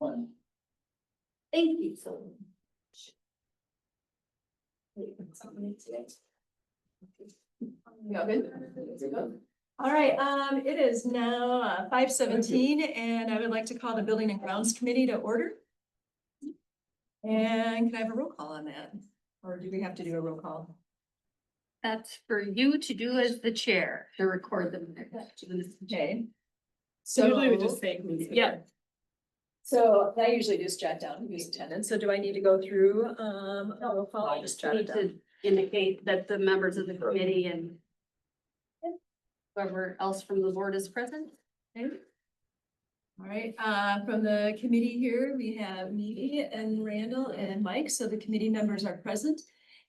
One. Thank you so much. You all good? All right, it is now 5:17 and I would like to call the Building and Grounds Committee to order. And can I have a roll call on that? Or do we have to do a roll call? That's for you to do as the chair, to record them. Okay. So usually we So- just say. Yeah. So I usually just jot down who's attending. So do I need to go through, a roll call? I'll just jot it Need down. to indicate that the members of the committee and whoever else from the board is present. Okay. All right, from the committee here, we have me and Randall and Mike, so the committee members are present.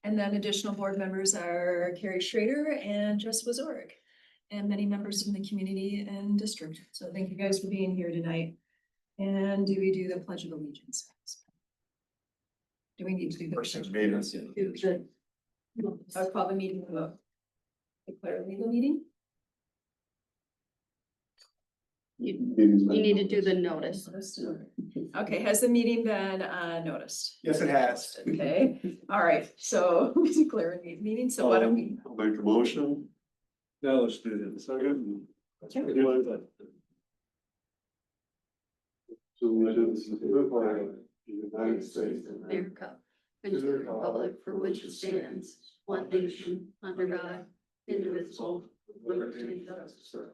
And then additional board members are Carrie Schrader and Jess Wazorek. And many members from the community and district. So thank you guys for being here tonight. And do we do the pledge of allegiance? Do we need to do the? Do the- I'll call the meeting to declare a legal meeting. You need to do the notice. Okay, has the meeting been noticed? Yes, it has. Okay, all right, so we declare a meeting, so why don't we? I'll make a motion. Now let's do this. Second. So we do this to the flag of the United States. of America, and to the republic for which it stands, one nation, under God, indivisible, with liberty and justice for all.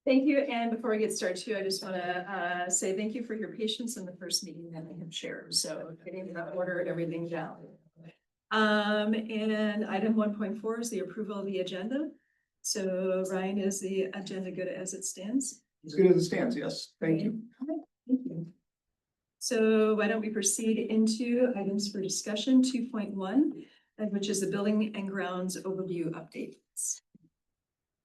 Thank you, and before we get started too, I just wanna say thank you for your patience in the first meeting that I have shared, so getting that order and everything down. And item 1.4 is the approval of the agenda. So Ryan, is the agenda good as it stands? As good as it stands, yes. Thank you. Okay, thank you. So why don't we proceed into items for discussion 2.1, which is the building and grounds overview updates.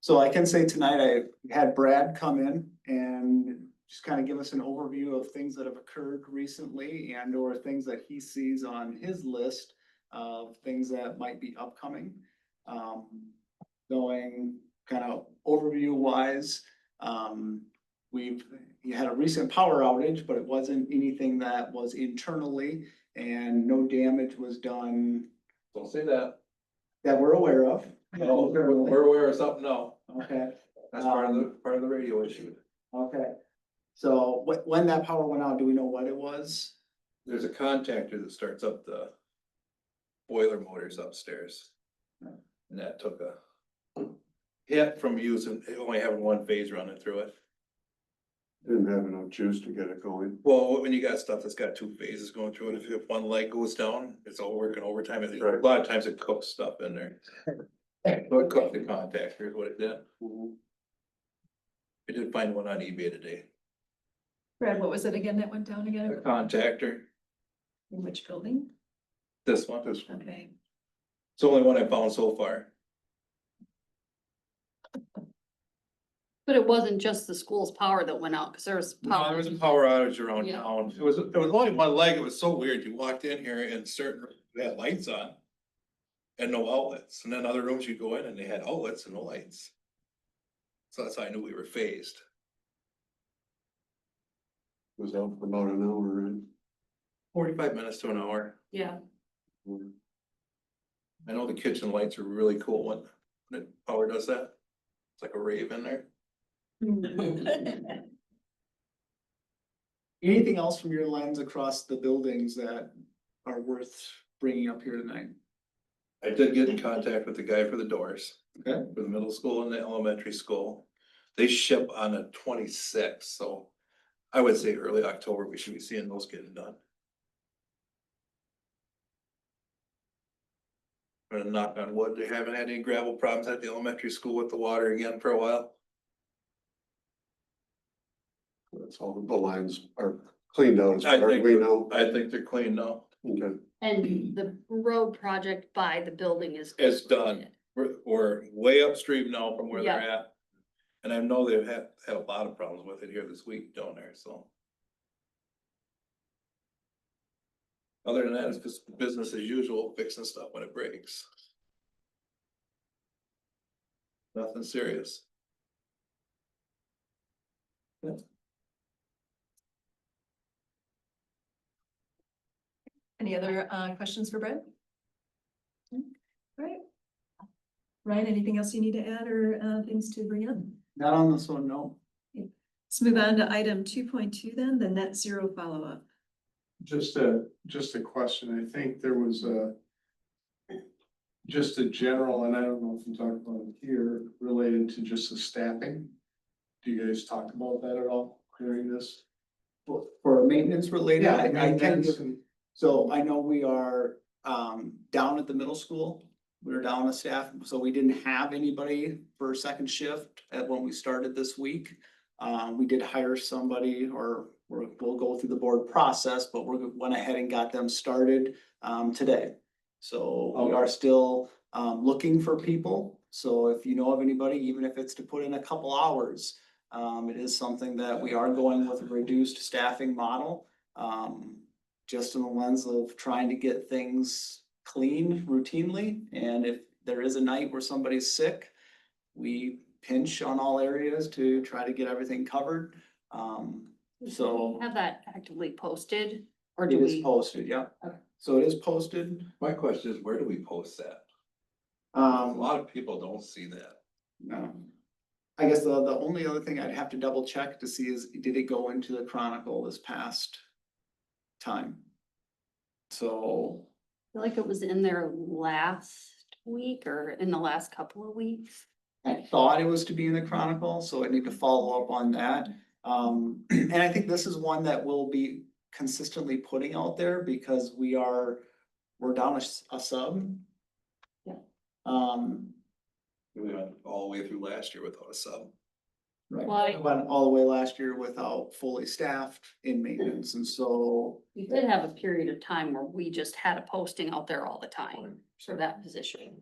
So I can say tonight I had Brad come in and just kind of give us an overview of things that have occurred recently and or things that he sees on his list of things that might be upcoming. Going kind of overview wise, he had a recent power outage, but it wasn't anything that was internally and no damage was done Don't say that. that we're aware of. No, we're aware of something now. Okay. That's part of the radio issue. Okay, so when that power went out, do we know what it was? There's a contactor that starts up the boiler motors upstairs. And that took a hit from using, only having one phase running through it. Didn't have enough juice to get it going. Well, when you got stuff that's got two phases going through it, if one light goes down, it's all working overtime. A Right. lot of times it cooks stuff in there. So it cooked the contactor is what it did. I did find one on eBay today. Brad, what was it again that went down A again? contactor, In which building? this one. This one. Okay. It's the only one I found so far. But it wasn't just the school's power that went out, because there was No, power. there was a power outage around Yeah. town. It was only one leg. It was so weird. You walked in here and certain, they had lights on. And no outlets. And then other rooms you go in and they had outlets and no lights. So that's how I knew we were phased. Was out for about an hour, right? 45 minutes to an hour. Yeah, I know the kitchen lights are really cool when the power does that. It's like a rave in there. Anything else from your lens across the buildings that are worth bringing up here tonight? I did get in contact with the guy for the doors. Okay. For the middle school and the elementary school. They ship on the 26th, so I would say early October, we should be seeing those getting done. I'm gonna knock on wood, they haven't had any gravel problems at the elementary school with the water again for a while. That's all, the lines are cleaned out as I far as think, we know. I think they're clean now. Okay. and the road project by the building is. It's done. We're way upstream now from where they're Yeah. at. And I know they've had a lot of problems with it here this week down there, so. Other than that, it's just business as usual, fixing stuff when it breaks. Nothing serious. Any other questions for Brad? All right. Ryan, anything else you need to add or things to bring up? Not on this one, no. Let's move on to item 2.2 then, the net zero follow-up. Just a question. I think there was just a general, and I don't know if we talked about it here, related to just the staffing. Do you guys talk about that at all during this? For maintenance related, I can maintenance give, and- so I know we are, down at the middle school. We were down a staff, so we didn't have anybody for second shift at when we started this week. We did hire somebody, or we'll go through the board process, but we went ahead and got them started, today. So we are still, looking for people. So if you know of anybody, even if it's to put in a couple hours, it is something that we are going with a reduced staffing model. Just in the lens of trying to get things clean routinely, and if there is a night where somebody's sick, we pinch on all areas to try to get everything covered. So Have that actively posted, or it do is we? posted, yeah. Okay. So it is posted. My question is, where do we post that? A Um, lot of people don't see that. no. I guess the only other thing I'd have to double check to see is, did it go into the Chronicle this past time? So I feel like it was in there last week or in the last couple of weeks. I thought it was to be in the Chronicle, so I need to follow up on that. And I think this is one that we'll be consistently putting out there because we're down a sub. Yeah. We went all the way through last year without a sub. Right, Well, I- I went all the way last year without fully staffed in maintenance, and so. We did have a period of time where we just had a posting out there all the time for that position.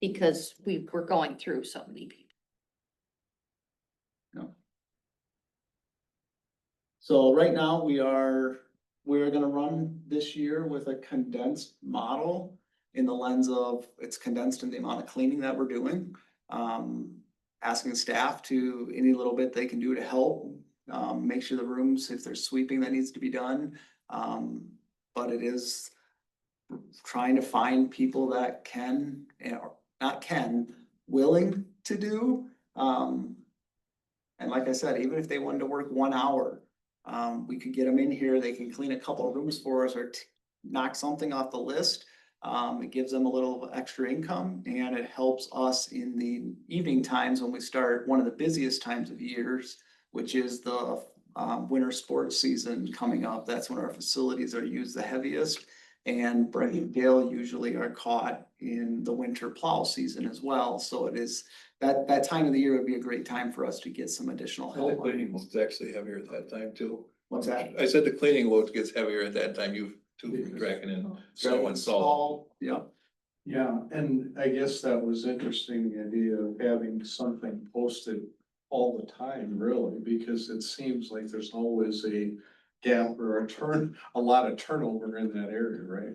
Because we were going through so many people. So right now, we're gonna run this year with a condensed model in the lens of it's condensed in the amount of cleaning that we're doing. Asking staff to any little bit they can do to help, make sure the rooms, if there's sweeping that needs to be done. But it is trying to find people that can, or not can, willing to do. And like I said, even if they wanted to work 1 hour, we could get them in here, they can clean a couple of rooms for us or knock something off the list. It gives them a little extra income and it helps us in the evening times when we start one of the busiest times of years, which is the winter sports season coming up. That's when our facilities are used the heaviest. And Brent and Dale usually are caught in the winter plow season as well. So it is, that time of the year would be a great time for us to get some additional The help. cleaning load's actually heavier at that time too. What's that? I said the cleaning load gets heavier at that time, you too, tracking in snow and salt. Yeah. Yeah, and I guess that was interesting, the idea of having something posted all the time, really, because it seems like there's always a gap or a lot of turnover in that area, right?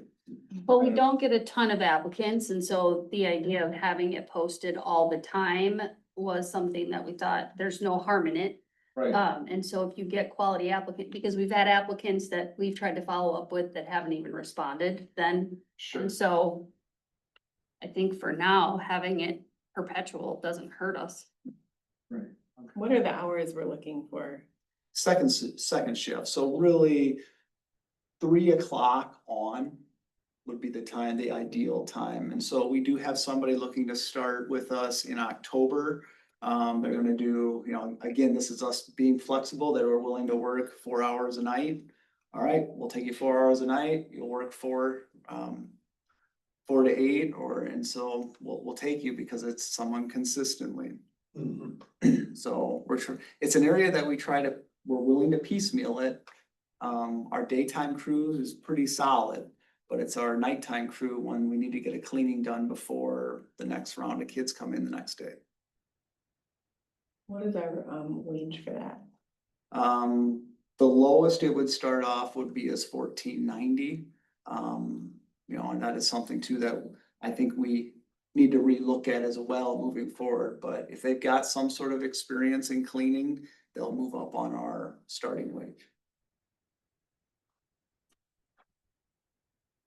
But we don't get a ton of applicants, and so the idea of having it posted all the time was something that we thought, there's no harm in it. Right. And so if you get quality applicant, because we've had applicants that we've tried to follow up with that haven't even responded then. Sure. And so I think for now, having it perpetual doesn't hurt us. Right. What are the hours we're looking for? Second shift, so really 3 o'clock on would be the time, the ideal time. And so we do have somebody looking to start with us in October. They're gonna do, again, this is us being flexible, they were willing to work 4 hours a night. All right, we'll take you 4 hours a night, you'll work 4 to 8, and so we'll take you because it's someone consistently. So it's an area that we're willing to piecemeal it. Our daytime crew is pretty solid, but it's our nighttime crew when we need to get a cleaning done before the next round of kids come in the next day. What is our wage for that? The lowest it would start off would be as $14.90. And that is something too that I think we need to relook at as well moving forward. But if they've got some sort of experience in cleaning, they'll move up on our starting wage.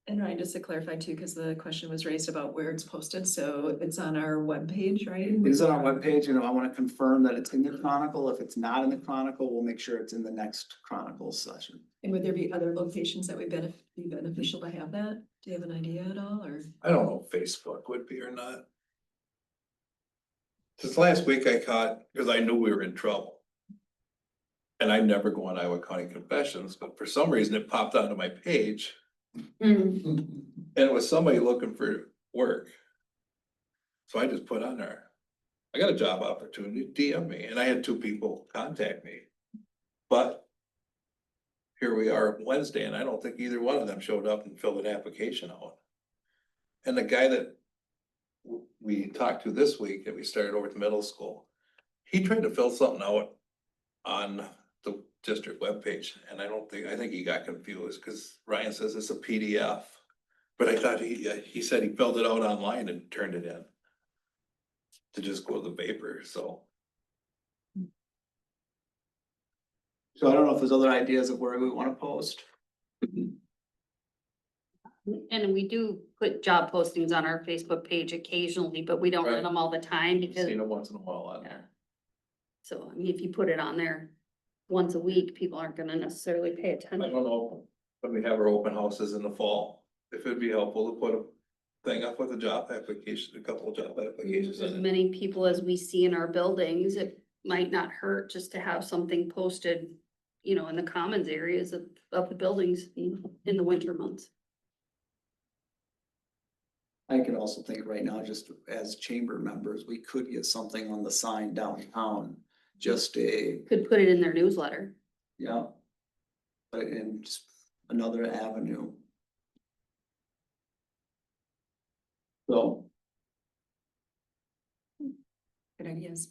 And Ryan, just to clarify too, because the question was raised about where it's posted, so it's on our webpage, right? It is on our webpage, and I want to confirm that it's in the Chronicle. If it's not in the Chronicle, we'll make sure it's in the next Chronicles session. And would there be other locations that would be beneficial to have that? Do you have an idea at all, or? I don't know if Facebook would be or not. Since last week I caught, because I knew we were in trouble. And I never go on Iowa County Confessions, but for some reason it popped onto my page. And it was somebody looking for work. So I just put on there, I got a job opportunity, DM me, and I had 2 people contact me. But here we are Wednesday, and I don't think either one of them showed up and filled an application out. And the guy that we talked to this week, and we started over at the middle school, he tried to fill something out on the district webpage, and I think he got confused, because Ryan says it's a PDF. But I thought he said he filled it out online and turned it in. To just go to the paper, so. So I don't know if there's other ideas of where we want to post. And we do put job postings on our Facebook page occasionally, but we don't Right. run them all the time I've because, seen it once in a while on yeah. there. So I mean, if you put it on there once a week, people aren't gonna necessarily pay I attention. don't know, when we have our open houses in the fall, if it'd be helpful to put a thing up with a job application, a couple of job applications As in it. many people as we see in our buildings, it might not hurt just to have something posted, you know, in the commons areas of the buildings in the winter months. I could also think right now, just as chamber members, we could get something on the sign downtown, just Could put it in their newsletter. yeah. But in just another avenue. So, Good ideas.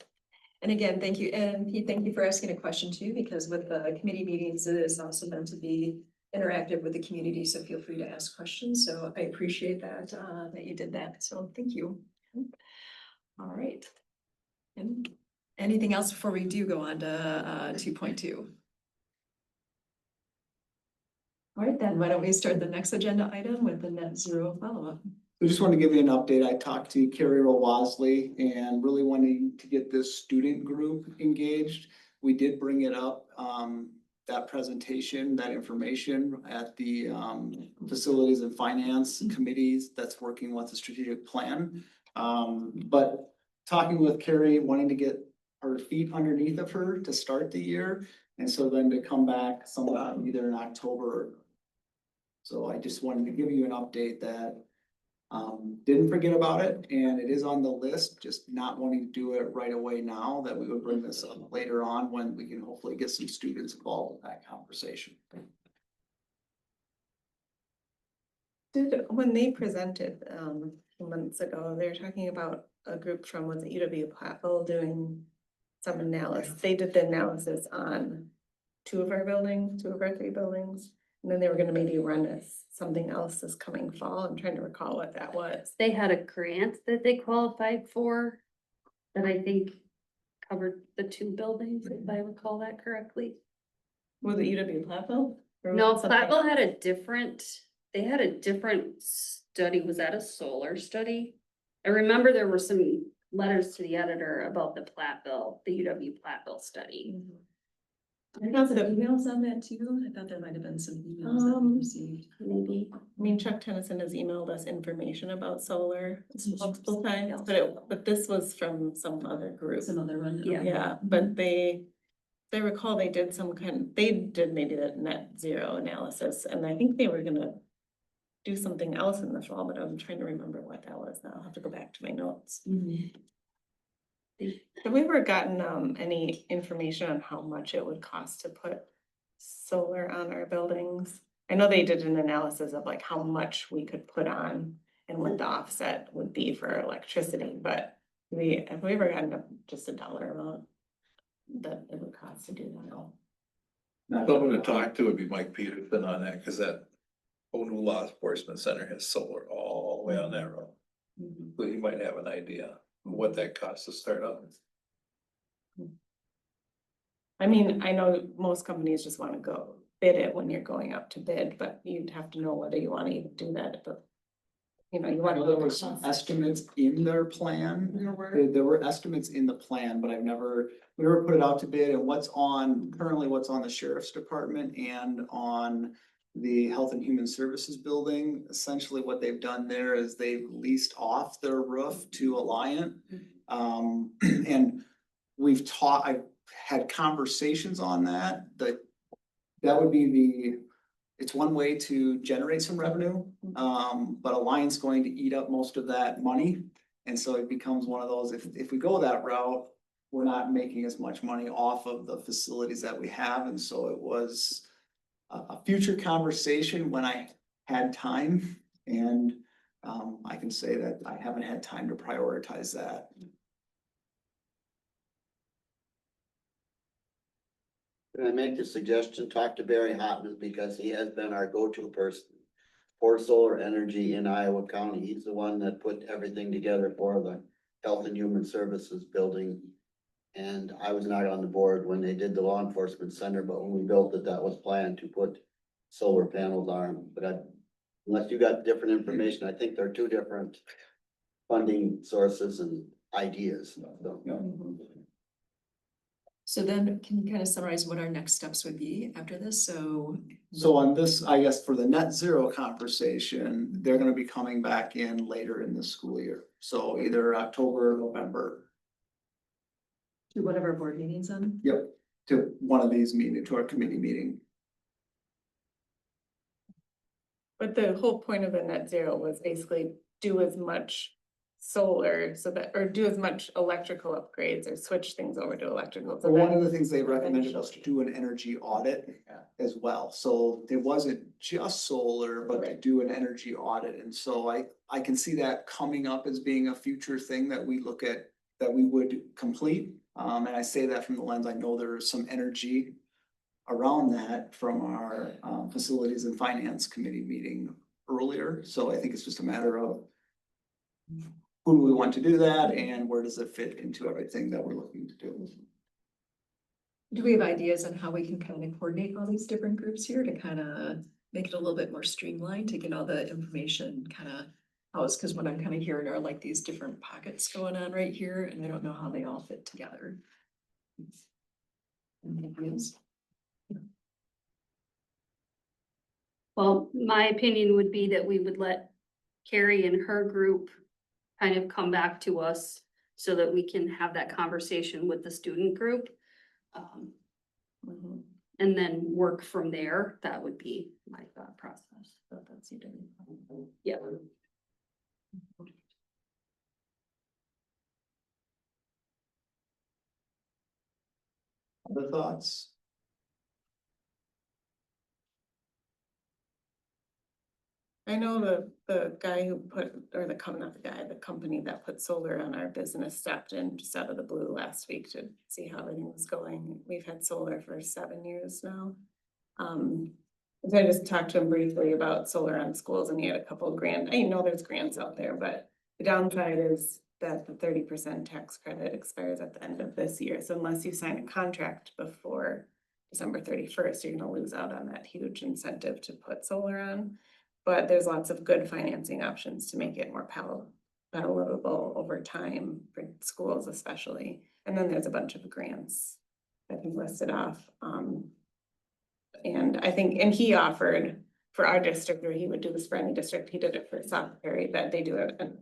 And again, thank you, and Pete, thank you for asking a question too, because with the committee meetings, it is also meant to be interactive with the community, so feel free to ask questions, so I appreciate that, that you did that, so thank you. All right. And anything else before we do go on to 2.2? All right, then, why don't we start the next agenda item with the net zero follow-up? I just want to give you an update. I talked to Carrie Rowasley and really wanting to get this student group engaged. We did bring it up, that presentation, that information at the facilities and finance committees that's working with the strategic plan. But talking with Carrie, wanting to get her feet underneath of her to start the year. And so then to come back sometime either in October. So I just wanted to give you an update that didn't forget about it, and it is on the list, just not wanting to do it right away now, that we would bring this up later on when we can hopefully get some students involved in that conversation. When they presented, months ago, they were talking about a group from, was it UW-Platteville doing some analysis. They did the analysis on 2 of our buildings, 2 of our 3 buildings. And then they were gonna maybe run something else this coming fall. I'm trying to recall what that was. They had a grant that they qualified for that I think covered the 2 buildings, if I recall that correctly. Was it UW-Platteville? Or No, was it something Platteville else? had a different, they had a different study. Was that a solar study? I remember there were some letters to the editor about the Platteville, the UW-Platteville study. I got some emails on that too, I thought there might have been some emails that we received. Maybe. I mean, Chuck Tennyson has emailed us information about solar multiple times, but this was from some other group. Some other one. Yeah. Yeah, but they recall they did they did maybe the net zero analysis, and I think they were gonna do something else in the fall, but I'm trying to remember what that was now. I'll have to go back to my notes. Have we ever gotten any information on how much it would cost to put solar on our buildings? I know they did an analysis of like how much we could put on and what the offset would be for electricity, but have we ever gotten just a dollar amount that it would cost to do that? Someone to talk to would be Mike Peterson on that, cause that whole new law enforcement center has solar all the way on that road. So you might have an idea of what that costs to start up. I mean, I know most companies just wanna go bid it when you're going up to bid, but you'd have to know whether you wanna even do that, but. You know, you I wanna. know there were some estimates in their plan. There were. There were estimates in the plan, but we never put it out to bid, and currently what's on the sheriff's department and on the Health and Human Services building. Essentially what they've done there is they've leased off their roof to Alliant. And I've had conversations on that, that would be it's one way to generate some revenue. But Alliant's going to eat up most of that money. And so it becomes one of those, if we go that route, we're not making as much money off of the facilities that we have. And so it was a future conversation when I had time. And I can say that I haven't had time to prioritize that. Can I make the suggestion, talk to Barry Hopkins, because he has been our go-to person for solar energy in Iowa County. He's the one that put everything together for the Health and Human Services building. And I was not on the board when they did the law enforcement center, but when we built it, that was planned to put solar panels on. But unless you got different information, I think they're two different funding sources and ideas, so. So then can you kind of summarize what our next steps would be after this? So On this, I guess for the net zero conversation, they're gonna be coming back in later in the school year. So either October or November. to one of our board meetings on. Yep, to one of these to our committee meeting. But the whole point of the net zero was basically do as much solar or do as much electrical upgrades or switch things over to electrical. So But one that- of the things they recommended was to do an energy audit as well. So it wasn't just solar, but to do an energy audit. And so I can see that coming up as being a future thing that we look at, that we would complete. And I say that from the lens, I know there is some energy around that from our facilities and finance committee meeting earlier. So I think it's just a matter of who do we want to do that and where does it fit into everything that we're looking to do? Do we have ideas on how we can kind of coordinate all these different groups here to kind of make it a little bit more streamlined, to get all the information kind of housed? Because what I'm kind of hearing are like these different pockets going on right here, and I don't know how they all fit together. Any ideas? Well, my opinion would be that we would let Carrie and her group kind of come back to us so that we can have that conversation with the student group. And then work from there. That would be my thought process. So that's you doing. Yeah. Other thoughts? I know the guy who put, or the company that put solar on our business stepped in just out of the blue last week to see how everything was going. We've had solar for 7 years now. So I just talked to him briefly about solar on schools and he had a couple of grants. I know there's grants out there, but the downside is that the 30% tax credit expires at the end of this year. So unless you sign a contract before December 31st, you're gonna lose out on that huge incentive to put solar on. But there's lots of good financing options to make it more palatable over time for schools especially. And then there's a bunch of grants that he listed off. And I think, and he offered for our district, or he would do this for any district, he did it for South Perry, that they do an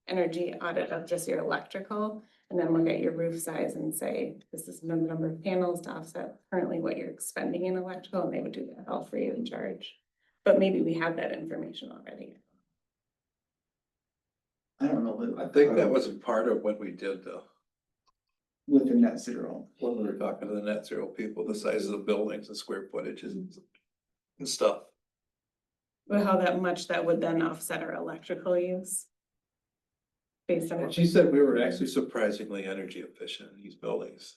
energy audit of just your electrical. And then look at your roof size and say, this is the number of panels to offset currently what you're expending in electrical, and they would do that all free of charge. But maybe we have that information already. I don't know, but I think that was a part of what we did though. with the net zero. When we were talking to the net zero people, the size of the buildings and square footages and stuff. But how that much that would then offset our electrical use? Based on what She said we were actually surprisingly energy efficient in these buildings.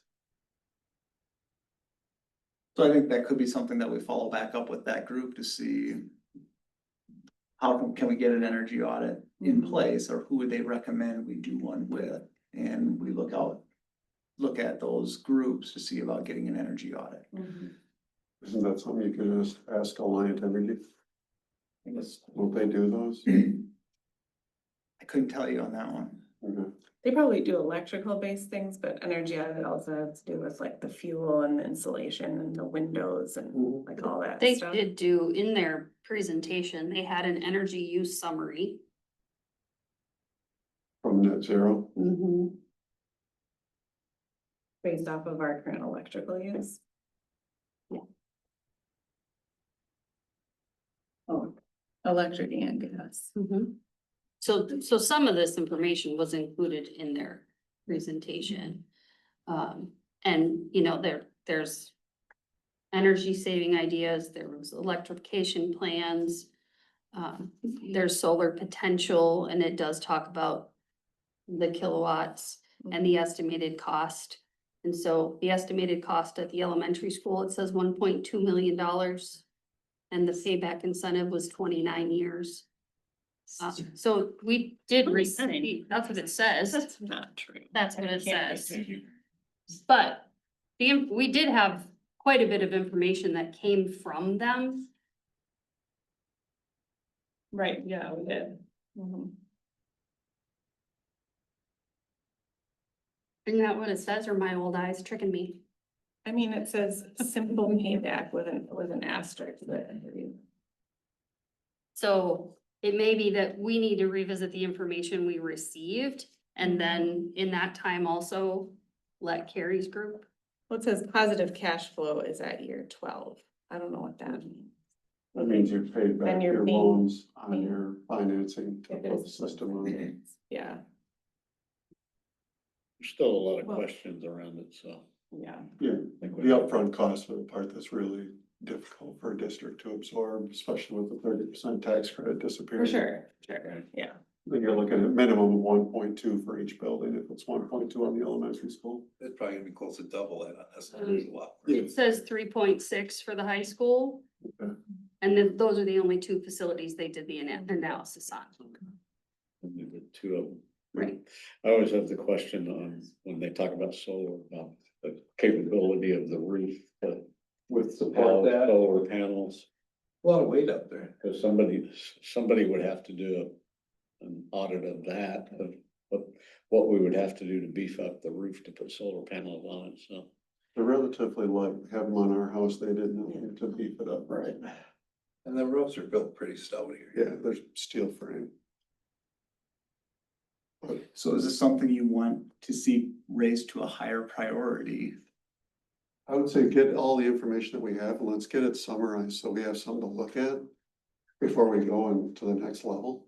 So I think that could be something that we follow back up with that group to see how can we get an energy audit in place, or who would they recommend we do one with? And we look out look at those groups to see about getting an energy audit. Isn't that something you can just ask Alliant Energy? I guess Won't they do those? I couldn't tell you on that one. Okay. They probably do electrical based things, but energy audit also has to do with like the fuel and the insulation and the windows and like all that They stuff. did do, in their presentation, they had an energy use summary. From net zero? Based off of our current electrical use. Oh, electric and gas. So some of this information was included in their presentation. And you know, there's energy saving ideas, there was electrification plans. There's solar potential, and it does talk about the kilowatts and the estimated cost. And so the estimated cost at the elementary school, it says $1.2 million. And the payback incentive was 29 years. So we did receive, that's what it says. That's not true. That's what it Can't be says. true. But we did have quite a bit of information that came from them. Right, yeah, we did. Mhm. Isn't that what it says, or my old eyes tricking me? I mean, it says simple payback with an asterisk, but. So it may be that we need to revisit the information we received, and then in that time also let Carrie's group. Well, it says positive cash flow is at year 12. I don't know what that means. That means you've paid back And you're your paying- loans on your financing to It put the is. system on. Yeah, There's still a lot of Well- questions around it, so. yeah. Yeah, I think we- the upfront cost are the part that's really difficult for a district to absorb, especially with the 30% tax credit disappearing. For sure, yeah. Then you're looking at a minimum of 1.2 for each building, if it's 1.2 on the elementary school. It's probably gonna be close to double that on this, there's a lot. It says 3.6 for the high school. Okay. And then those are the only two facilities they did the analysis on. And there were two of them. Right. I always have the question on, when they talk about solar, about the capability of the roof, to With house solar panels. A lot of weight up there. Cause somebody would have to do an audit of that, of what we would have to do to beef up the roof to put solar panels on it, so. They're relatively light, we have them on our house, they didn't know to beef it up, right? And the roofs are built pretty stout here. Yeah, there's steel frame. So is this something you want to see raised to a higher priority? I would say get all the information that we have and let's get it summarized, so we have something to look at before we go into the next level.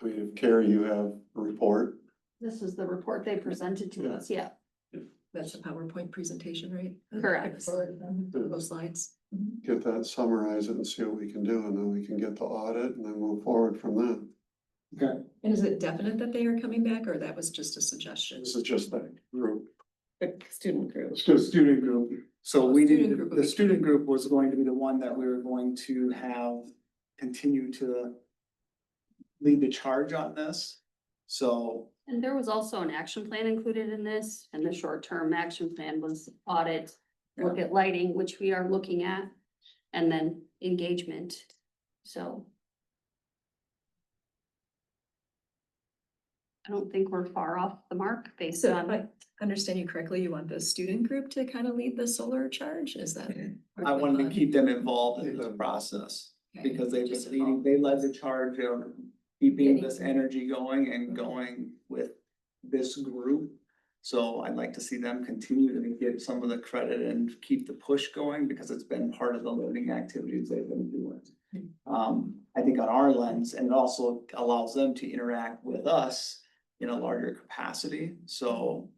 I mean, if Carrie, you have a report, This is the report they presented to us, yeah. That's a PowerPoint presentation, right? Correct. Those slides. get that, summarize it and see what we can do, and then we can get the audit and then move forward from then. Okay. And is it definite that they are coming back, or that was just a suggestion? This is just that group. The student group. The student group. So we Student did, group will the be- student group was going to be the one that we were going to have continue to lead the charge on this. So And there was also an action plan included in this, and the short-term action plan was audit, look at lighting, which we are looking at, and then engagement, so. I don't think we're far off the mark based So if on, I understand you correctly, you want the student group to kind of lead the solar charge, is that? I wanted to keep them involved in the process Okay, because they've just been leading, they led the charge of keeping this energy going and going with this group. So I'd like to see them continue to get some of the credit and keep the push going because it's been part of the learning activities they've been doing. I think on our lens, and it also allows them to interact with us in a larger capacity. So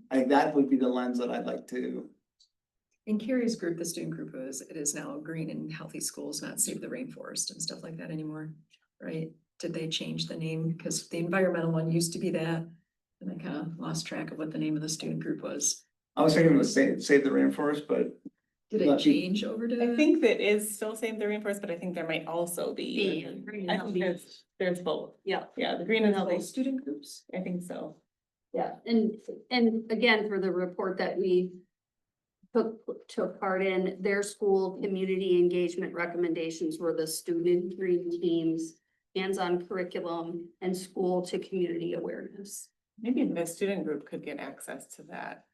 I think that would be the lens that I'd like to. In Carrie's group, the student group it is now Green and Healthy Schools, not Save the Rainforest and stuff like that anymore, right? Did they change the name? Because the environmental one used to be that, and I kind of lost track of what the name of the student group was. I was thinking it was save the rainforest, but Did it Let me- change over to? I think that is still Save the Rainforest, but I think there might also be. I think there's both. yeah. Yeah, the green and All healthy, those student groups? I think so. Yeah, and again, for the report that we took part in, their school community engagement recommendations were the student green teams, hands-on curriculum, and school to community awareness. Maybe the student group could get access to that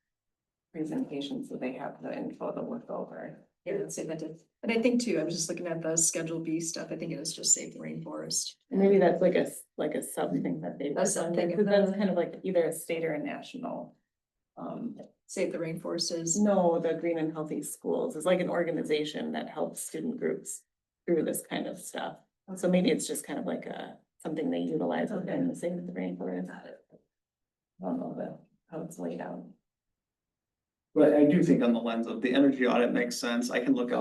presentation, so they have the info to look over. Yeah, let's say that did. And I think too, I was just looking at the Schedule B stuff. I think it was just Save the Rainforest. And maybe that's like a sub thing that they. A sub thing of Because that's the- kind of like either a state or a national. Save the Rainforest is. No, the Green and Healthy Schools is like an organization that helps student groups through this kind of stuff. So maybe it's just kind of like something they utilize within the Save the Rainforest. I don't know how it's laid out. But I do think on the lens of the energy audit makes sense. I can look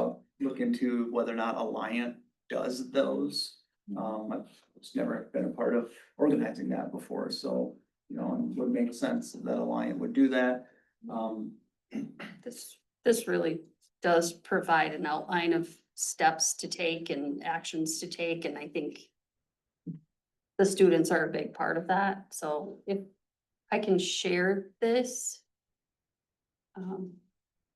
into whether or not Alliant does those. I've just never been a part of organizing that before, so, you know, it would make sense that Alliant would do that. This really does provide an outline of steps to take and actions to take, and I think the students are a big part of that, so if I can share this.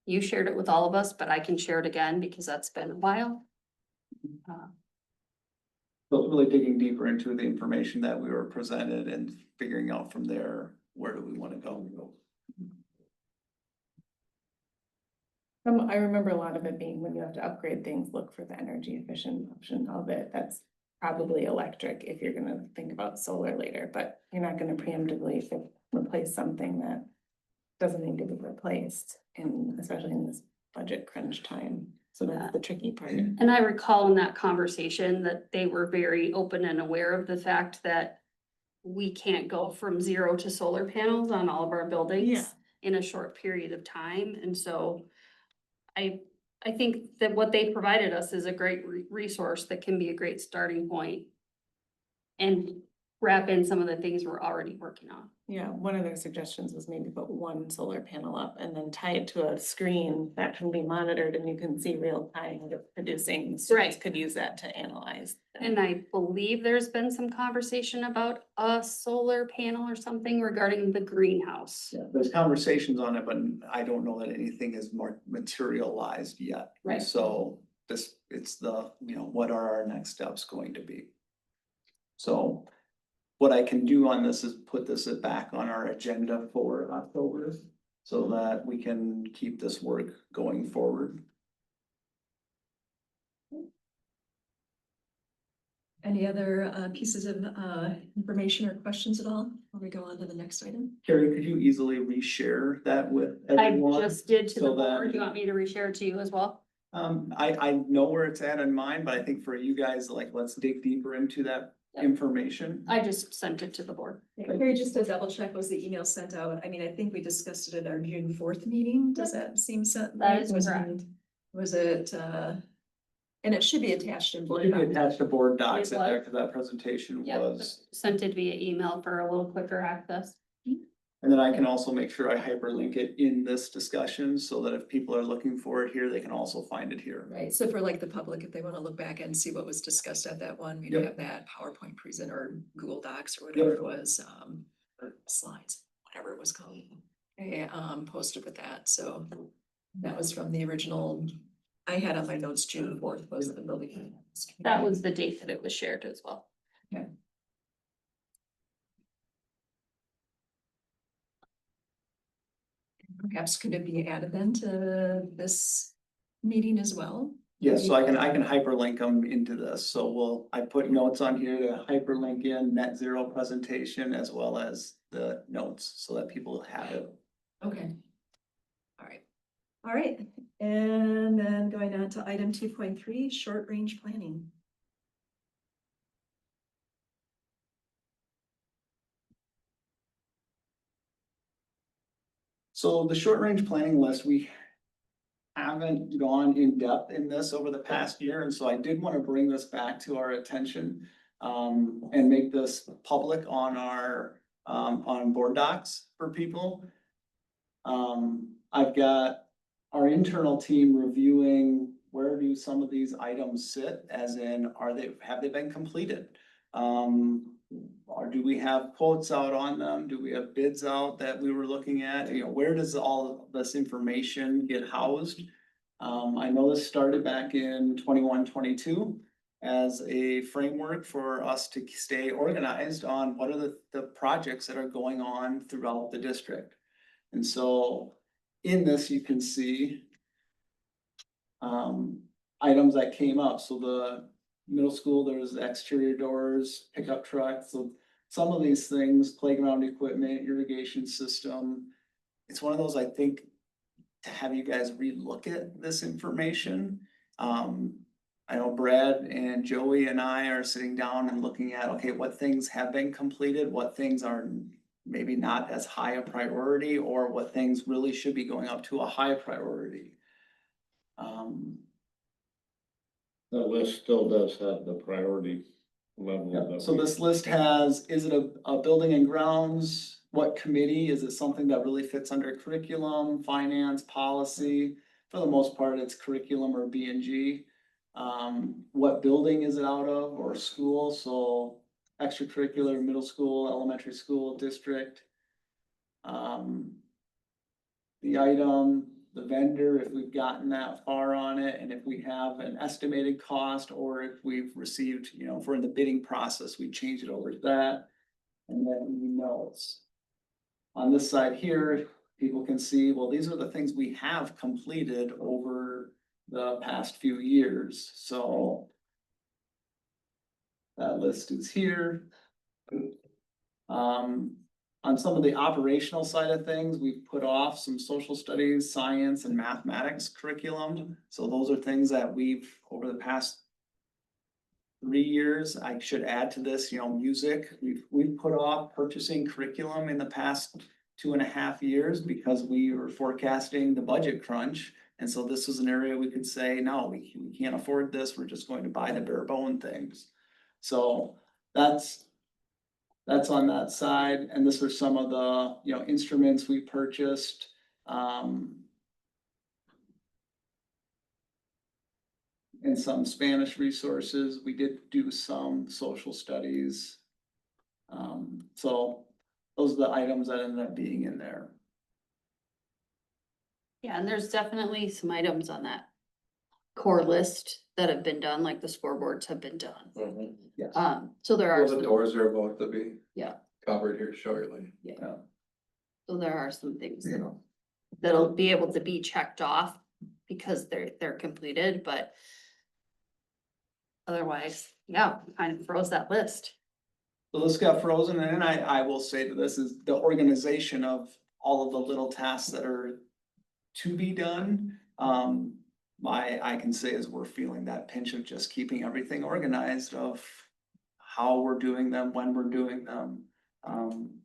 You shared it with all of us, but I can share it again because that's been a while. But really digging deeper into the information that we were presented and figuring out from there, where do we want to go? I remember a lot of it being when you have to upgrade things, look for the energy efficient option of it. That's probably electric if you're gonna think about solar later, but you're not gonna preemptively replace something that doesn't need to be replaced, and especially in this budget crunch time. So that's the tricky part. And I recall in that conversation that they were very open and aware of the fact that we can't go from 0 to solar panels on all of our Yeah. buildings in a short period of time. And so I think that what they provided us is a great resource that can be a great starting point and wrap in some of the things we're already working on. Yeah, one of their suggestions was maybe put one solar panel up and then tie it to a screen that can be monitored and you can see real time what it's producing. Students Right. could use that to analyze. And I believe there's been some conversation about a solar panel or something regarding the greenhouse. Yeah, there's conversations on it, but I don't know that anything is more materialized yet. Right. So it's the, you know, what are our next steps going to be? So what I can do on this is put this back on our agenda for October so that we can keep this work going forward. Any other pieces of information or questions at all before we go on to the next item? Carrie, could you easily reshare that with I everyone? just did to the so that- board. Do you want me to reshare it to you as well? I know where it's at in mine, but I think for you guys, like, let's dig deeper into that Yep. information. I just sent it to the board. Carrie, just to double check, was the email sent out? I mean, I think we discussed it at our June 4th meeting. Does that seem set? That is Was it- correct. Was it, and it should be attached in board. You can doc. attach the board docs It in there, was. because that presentation Yep, was. sent it via email for a little quicker access. And then I can also make sure I hyperlink it in this discussion, so that if people are looking for it here, they can also find it here. Right, so for like the public, if they want to look back and see what was discussed at that one, we'd Yep. have that PowerPoint present or Google Docs or whatever it was, or slides, whatever it was called. Posted with that, so that was from the original, I had on my notes, June 4th was the building. That was the date that it was shared as well. Perhaps could it be added then to this meeting as well? Yes, so I can hyperlink them into this, so I put notes on here to hyperlink in net zero presentation as well as the notes, so that people have it. Okay. All right, and then going on to item 2.3, short range planning. So the short range planning list, we haven't gone in depth in this over the past year, and so I did want to bring this back to our attention. And make this public on our, on board docs for people. I've got our internal team reviewing where do some of these items sit, as in, have they been completed? Or do we have quotes out on them? Do we have bids out that we were looking at? You know, where does all of this information get housed? I know this started back in 21-22 as a framework for us to stay organized on what are the projects that are going on throughout the district. And so in this, you can see items that came up. So the middle school, there was exterior doors, pickup trucks, so some of these things, playground equipment, irrigation system. It's one of those, I think, to have you guys relook at this information. I know Brad and Joey and I are sitting down and looking at, okay, what things have been completed, what things are maybe not as high a priority, or what things really should be going up to a high priority. The list still does have the priority level. Yeah, that so we- this list has, is it a building and grounds? What committee? Is it something that really fits under curriculum, finance, policy? For the most part, it's curriculum or B and G. What building is it out of or school? So extracurricular, middle school, elementary school, district. The item, the vendor, if we've gotten that far on it, and if we have an estimated cost, or if we've received, you know, if we're in the bidding process, we change it over to that. And then we notes. On this side here, people can see, well, these are the things we have completed over the past few years, so. That list is here. On some of the operational side of things, we've put off some social studies, science and mathematics curriculum. So those are things that we've, over the past 3 years, I should add to this, you know, music. We've put off purchasing curriculum in the past 2.5 years because we were forecasting the budget crunch. And so this was an area we could say, no, we can't afford this. We're just going to buy the bare bone things. So that's on that side, and this was some of the, you know, instruments we purchased. And some Spanish resources, we did do some social studies. So those are the items that ended up being in there. Yeah, and there's definitely some items on that core list that have been done, like the scoreboards have been done. Mhm. Yes. So there are, Well, the doors are about to be. Yeah. Covered here shortly. so there are some things that'll be able to be checked off because they're completed, but otherwise, yeah, kind of froze that list. So this got frozen, and I will say to this is the organization of all of the little tasks that are to be done. I can say is we're feeling that pinch of just keeping everything organized of how we're doing them, when we're doing them. And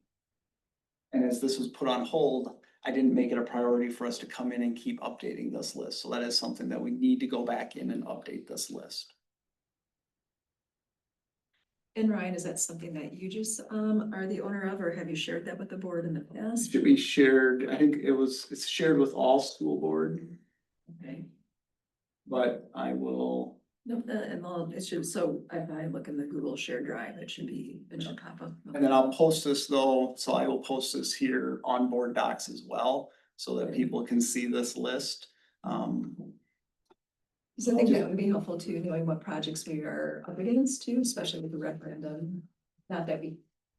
as this was put on hold, I didn't make it a priority for us to come in and keep updating this list. So that is something that we need to go back in and update this list. And Ryan, is that something that you just are the owner of, or have you shared that with the board in the It past? should be shared, I think it's shared with all school board, Okay. but I will, No, and it should, so if I look in the Google shared drive, it should pop up. and then I'll post this though, so I will post this here on board docs as well, so that people can see this list. So I think that would be helpful too, knowing what projects we are up against too, especially with the referendum. Not that we,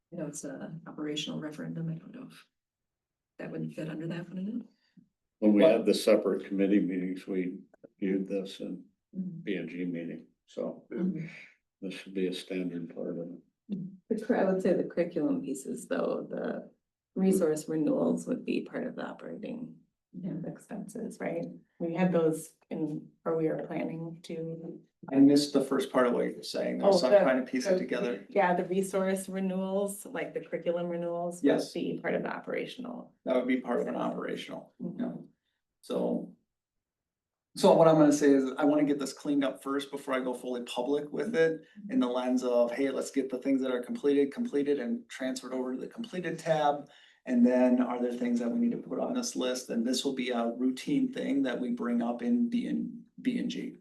you know, it's an operational referendum, I don't know if that would fit under that one. When we had the separate committee meetings, we viewed this in Mm-hmm. B and G meeting, so this should be a standard part of it. I would say the curriculum pieces, though, the resource renewals would be part of the operating expenses, right? We had those or we are planning to. I missed the first part of what you're saying, there's some kind of piece it together. Yeah, the resource renewals, like the curriculum renewals. Would Yes. be part of the operational. That would be part of an operational, yeah. So what I'm gonna say is I wanna get this cleaned up first before I go fully public with it. In the lens of, hey, let's get the things that are completed and transferred over to the completed tab. And then are there things that we need to put on this list? And this will be a routine thing that we bring up in B and G.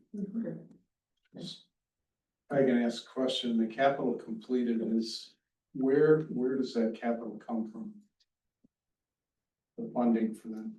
I can ask a question. The capital completed is where does that capital come from? The funding for that?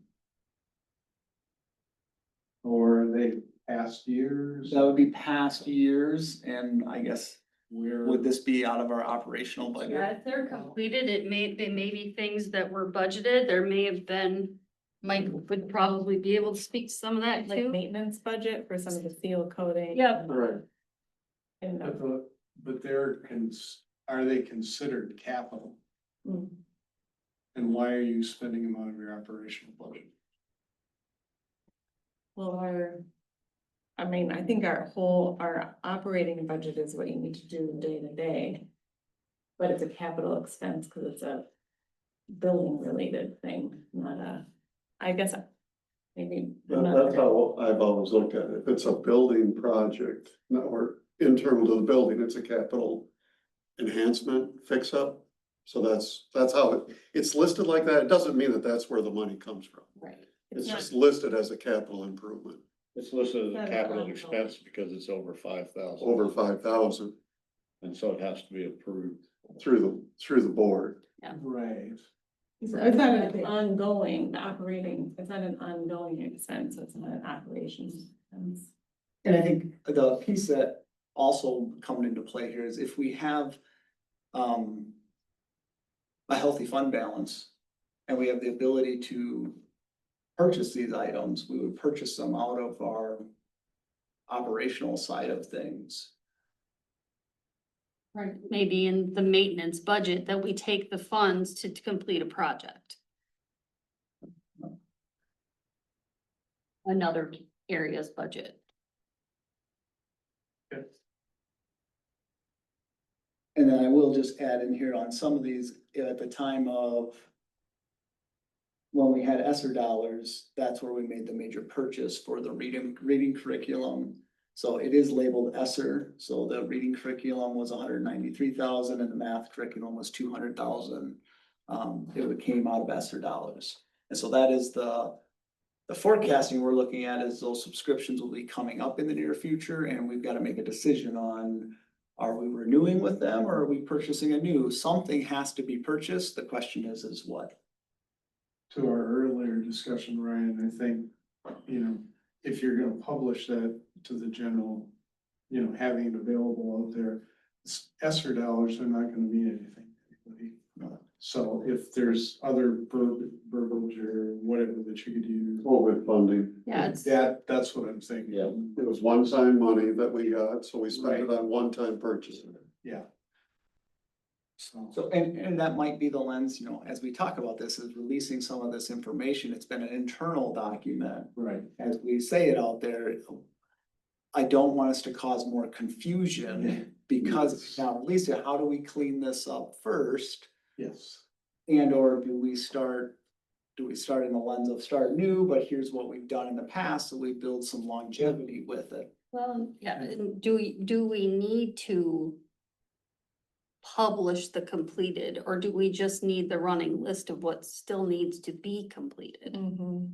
Or are they past years? That would be past years, and I guess, Where? would this be out of our operational budget? Yeah, if they're completed, they may be things that were budgeted, there may have been, Mike would probably be able to speak to some of that Like too. maintenance budget for some of the seal coating. Yep, Right, And, but are they considered capital? mm, And why are you spending them out of your operational budget? well, I think our operating budget is what you need to do day to day. But it's a capital expense because it's a building related thing, not I guess maybe. I'm not- That's how I've always looked at it. If it's a building project, or internal to the building, it's a capital enhancement, fix up. So that's how it's listed like that. It doesn't mean that that's where the money comes from. Right. It's not- just listed as a capital improvement, It's listed as Not a an capital ongoing. expense because it's over 5,000. over 5,000 And so it has to be approved. through the board. Right. It's not an ongoing operating, it's not an ongoing expense, it's not an operations expense. And I think the piece that also coming into play here is if we have a healthy fund balance and we have the ability to purchase these items, we would purchase them out of our operational side of things. right, maybe in the maintenance budget that we take the funds to complete a project. Another area's budget. And then I will just add in here on some of these, at the time of when we had ESSER dollars, that's where we made the major purchase for the reading curriculum. So it is labeled ESSER, so the reading curriculum was 193,000 and the math curriculum was 200,000. It came out of ESSER dollars. And so that is the forecasting we're looking at is those subscriptions will be coming up in the near future, and we've got to make a decision on, are we renewing with them or are we purchasing a new? Something has to be purchased. The question is what? To our earlier discussion, Ryan, I think, if you're gonna publish that to the general, having it available out there, ESSER dollars are not gonna mean anything to anybody. So if there's other verbiage or whatever that you could use. COVID funding. Yeah, it's, That's what I'm thinking. Yeah. It was one-time money that we got, so we spent it on one-time purchasing. Yeah. So, So, and that might be the lens, as we talk about this, is releasing some of this information. It's been an internal document. right, As we say it out there, I don't want us to cause more confusion because it's not released yet. How do we clean this up first? yes. And or do we start in the lens of start new, but here's what we've done in the past, so we build some longevity with it. well, yeah, and do we need to publish the completed, or do we just need the running list of what still needs to be completed?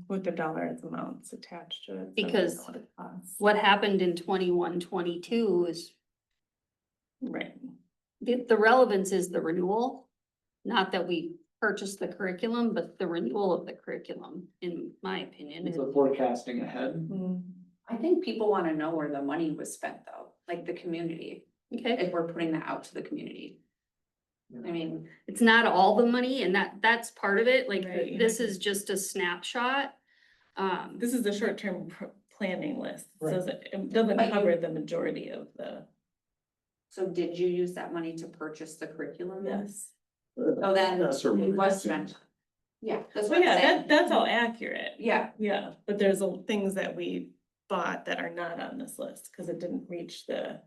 with the dollar amounts attached to it. so we Because- know what it costs. What happened in 21, 22 is, Right, the relevance is the renewal. Not that we purchased the curriculum, but the renewal of the curriculum, in my opinion. It's a forecasting ahead. Mm, I think people wanna know where the money was spent though, like the community, Okay, if we're putting that out to the community. I mean, it's not all the money, and that's part of it, like, Right. this is just a snapshot. this is the short-term planning list, so Right. it doesn't But you- cover the majority of the, so did you use that money to purchase the curriculum then? yes. Oh, then That's our money. it was spent. Yeah, that's So what I'm yeah, saying. that's all accurate. Yeah, Yeah, but there's things that we bought that are not on this list, cause it didn't reach the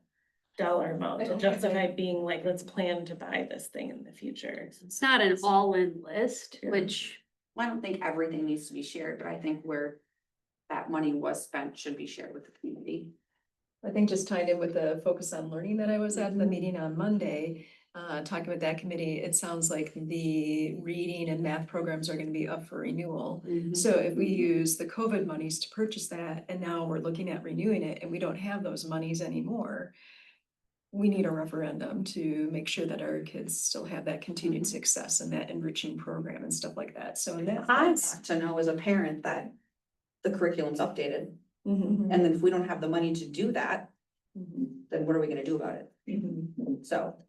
dollar amount to Okay. justify being like, let's plan to buy this thing in the future. It's not an all-in list, Yeah. which, I don't think everything needs to be shared, but I think where that money was spent should be shared with the community. I think just tied in with the focus on learning that I was at the meeting on Monday, talking with that committee, it sounds like the reading and math programs are gonna be up for renewal. So if we use the COVID monies to purchase that, and now we're looking at renewing it, and we don't have those monies anymore, we need a referendum to make sure that our kids still have that continued success and that enriching program and stuff like that. So in that. I want to know as a parent that the curriculum's updated, Mhm. and then if we don't have the money to do that, Mhm. then what are we gonna do about it? Mhm. So.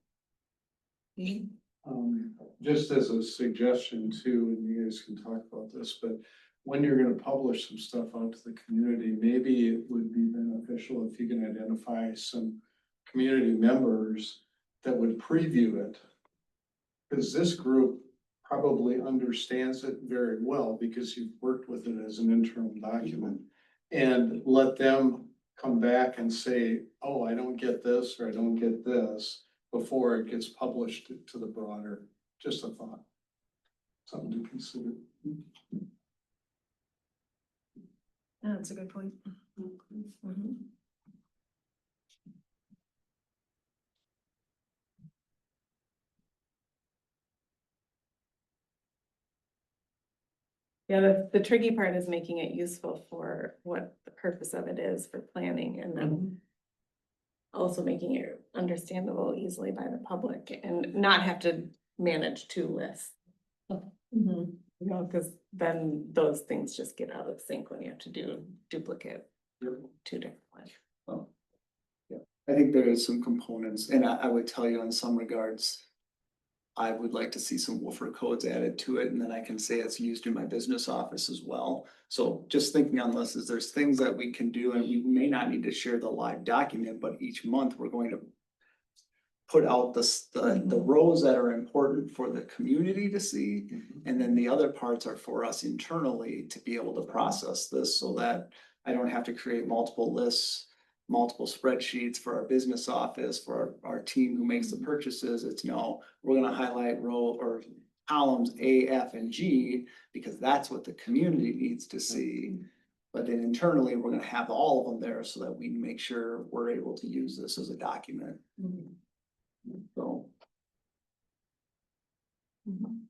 Just as a suggestion too, and you guys can talk about this, but when you're gonna publish some stuff out to the community, maybe it would be beneficial if you can identify some community members that would preview it. Because this group probably understands it very well because you've worked with it as an interim document. And let them come back and say, oh, I don't get this, or I don't get this, before it gets published to the broader, just a thought. Something to consider. That's a good point. Mhm. Yeah, the tricky part is making it useful for what the purpose of it is for planning and then also making it understandable easily by the public and not have to manage two lists. Mhm. You know, cause then those things just get out of sync when you have to do duplicate two different ones. Well, yeah, I think there is some components, and I would tell you in some regards, I would like to see some woofer codes added to it, and then I can say it's used in my business office as well. So just thinking on this, is there's things that we can do, and we may not need to share the live document, but each month we're going to put out the rows that are important for the community to see. And then the other parts are for us internally to be able to process this so that I don't have to create multiple lists, multiple spreadsheets for our business office, for our team who makes the purchases. It's no, we're gonna highlight row or columns A, F, and G because that's what the community needs to see. But then internally, we're gonna have all of them there so that we make sure we're able to use this as a document. Mhm. So Mhm.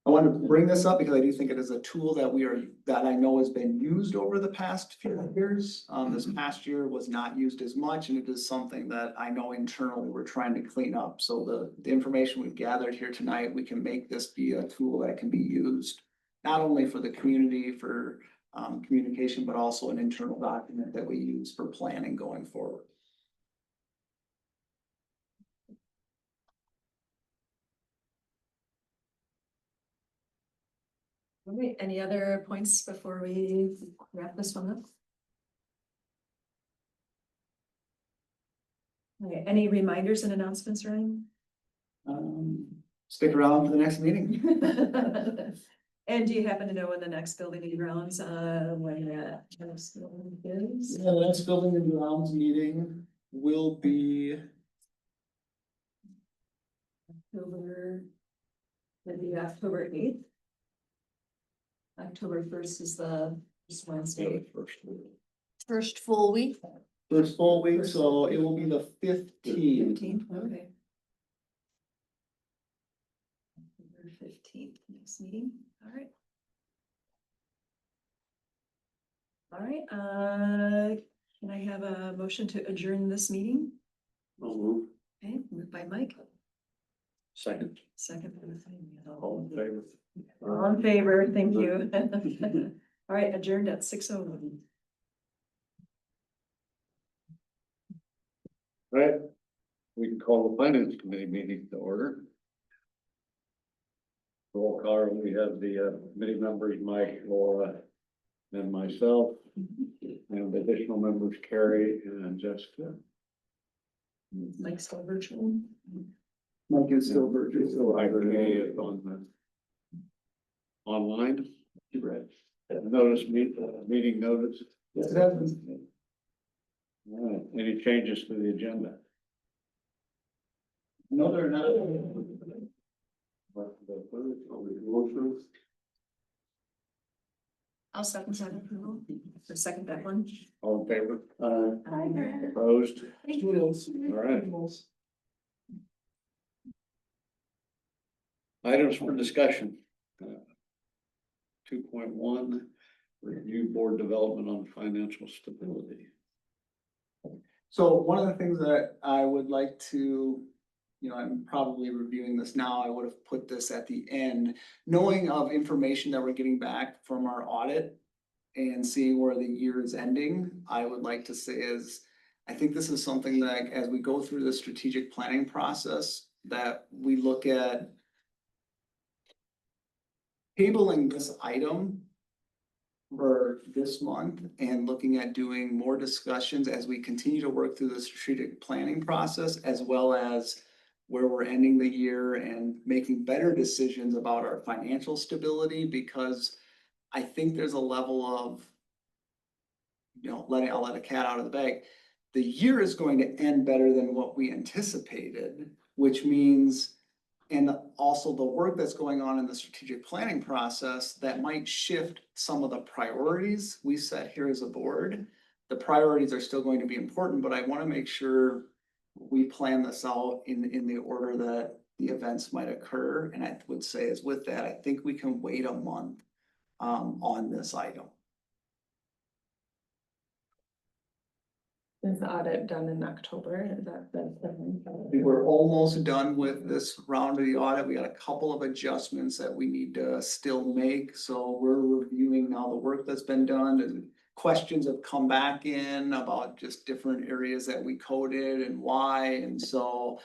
I wanted to bring this up because I do think it is a tool that I know has been used over the past few years. This past year was not used as much, and it is something that I know internally we're trying to clean up. So the information we've gathered here tonight, we can make this be a tool that can be used not only for the community for communication, but also an internal document that we use for planning going forward. All right, any other points before we wrap this one up? Okay, any reminders and announcements, Ryan? Stick around for the next meeting. And do you happen to know when the next building and grounds, when that next building is? Yeah, the next building and grounds meeting will be Maybe October 8th. October 1st is the first Wednesday. First full week. first full week, so it will be the 15th. 15th, okay. October 15th, next meeting, all right. All right, can I have a motion to adjourn this meeting? Okay, moved by Mike, Second. second by Nathaniel. All in favor? All in favor, thank you. All right, adjourned at 6:01. Right, we can call the finance committee meeting to order. Roll call, we have the committee members, Mike, Laura, and myself, and additional members, Carrie and Jessica. Mike still virtual. Mike is still virtual. So I is on the online. You read. Notice meeting notice. Yes, it has been. All right, any changes to the agenda? No, they're not. I'll second that approval, or second that one. All in favor? Aye. Opposed? All right. Items for discussion. 2.1, review board development on financial stability. So one of the things that I would like to, I'm probably reviewing this now, I would have put this at the end. Knowing of information that we're getting back from our audit and seeing where the year is ending, I would like to say is, I think this is something that as we go through the strategic planning process, that we look at tabling this item for this month and looking at doing more discussions as we continue to work through the strategic planning process, as well as where we're ending the year and making better decisions about our financial stability, because I think there's a level of, I'll let a cat out of the bag. The year is going to end better than what we anticipated, which means, and also the work that's going on in the strategic planning process, that might shift some of the priorities we set here as a board. The priorities are still going to be important, but I want to make sure we plan this out in the order that the events might occur. And I would say is with that, I think we can wait a month on this item. Is the audit done in October? Is that? We're almost done with this round of the audit. We got a couple of adjustments that we need to still make, so we're reviewing now the work that's been done, and questions have come back in about just different areas that we coded and why, and so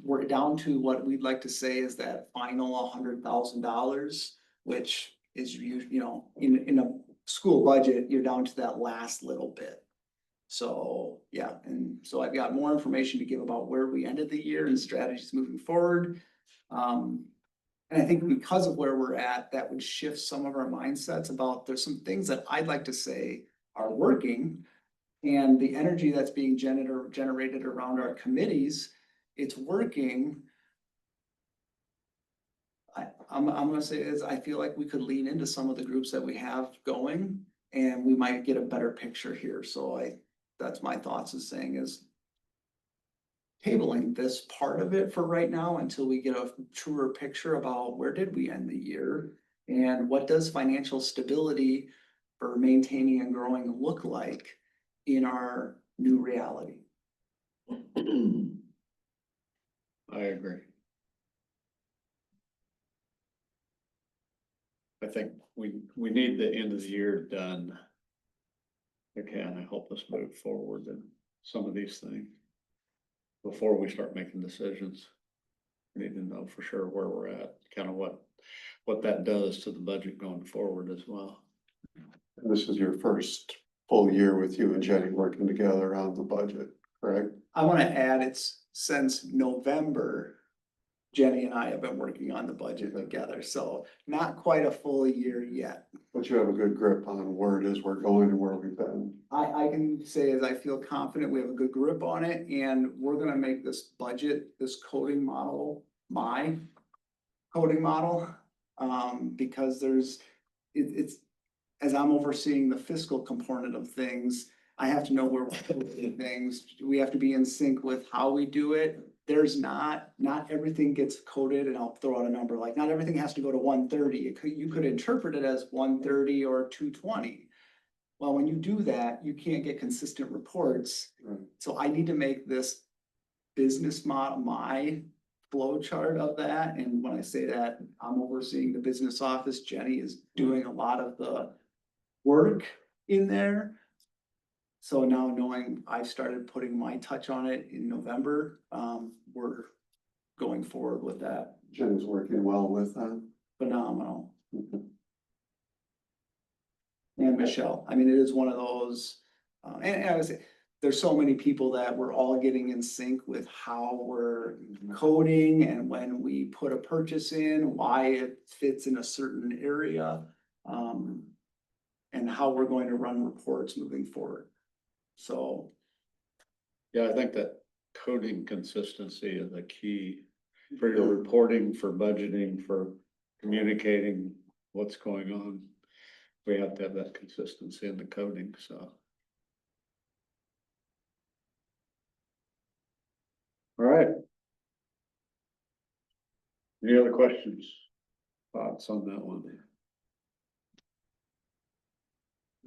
we're down to what we'd like to say is that final $100,000, which is, in a school budget, you're down to that last little bit. So, yeah, and so I've got more information to give about where we ended the year and strategies moving forward. And I think because of where we're at, that would shift some of our mindsets about, there's some things that I'd like to say are working, and the energy that's being generated around our committees, it's working. I'm gonna say is, I feel like we could lean into some of the groups that we have going, and we might get a better picture here. So that's my thoughts, is saying is tabling this part of it for right now until we get a truer picture about where did we end the year and what does financial stability for maintaining and growing look like in our new reality. I agree. I think we need the end of the year done. To kind of help us move forward in some of these things. Before we start making decisions, we need to know for sure where we're at, kind of what that does to the budget going forward as well. This is your first full year with you and Jenny working together on the budget, correct? I want to add, it's since November, Jenny and I have been working on the budget together, so not quite a full year yet. But you have a good grip on where it is we're going and where we've been. I can say is I feel confident we have a good grip on it, and we're gonna make this budget, this coding model, my coding model. Because it's, as I'm overseeing the fiscal component of things, I have to know where we're doing things. We have to be in sync with how we do it. There's not everything gets coded, and I'll throw out a number, like not everything has to go to 130. You could interpret it as 130 or 220. Well, when you do that, you can't get consistent reports. Right. So I need to make this business model, my flow chart of that. And when I say that, I'm overseeing the business office. Jenny is doing a lot of the work in there. So now knowing I've started putting my touch on it in November, we're going forward with that. Jen's working well with that. Phenomenal. Mhm. And Michelle, I mean, it is one of those, and I would say, there's so many people that we're all getting in sync with how we're coding and when we put a purchase in, why it fits in a certain area. And how we're going to run reports moving forward. So. Yeah, I think that coding consistency is a key for your reporting, for budgeting, for communicating what's going on. We have to have that consistency in the coding, so. All right. Any other questions? Thoughts on that one?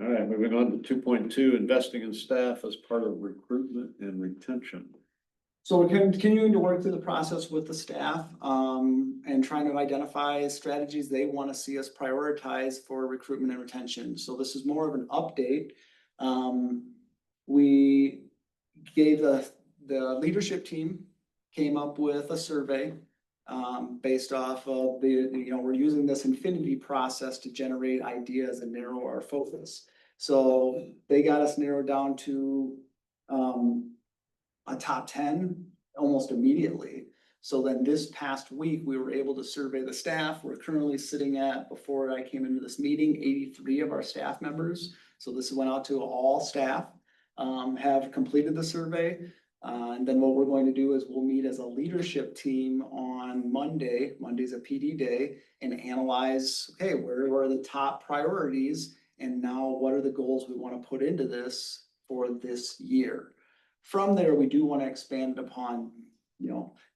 All right, moving on to 2.2, investing in staff as part of recruitment and retention. So we're continuing to work through the process with the staff, and trying to identify strategies they want to see us prioritize for recruitment and retention. So this is more of an update. We gave the leadership team came up with a survey, based off of we're using this infinity process to generate ideas and narrow our focus. So they got us narrowed down to, a top 10 almost immediately. So then this past week, we were able to survey the staff. We're currently sitting at, before I came into this meeting, 83 of our staff members. So this went out to all staff, have completed the survey. And then what we're going to do is we'll meet as a leadership team on Monday. Monday's a PD day, and analyze, okay, where are the top priorities? And now what are the goals we want to put into this for this year? From there, we do want to expand upon,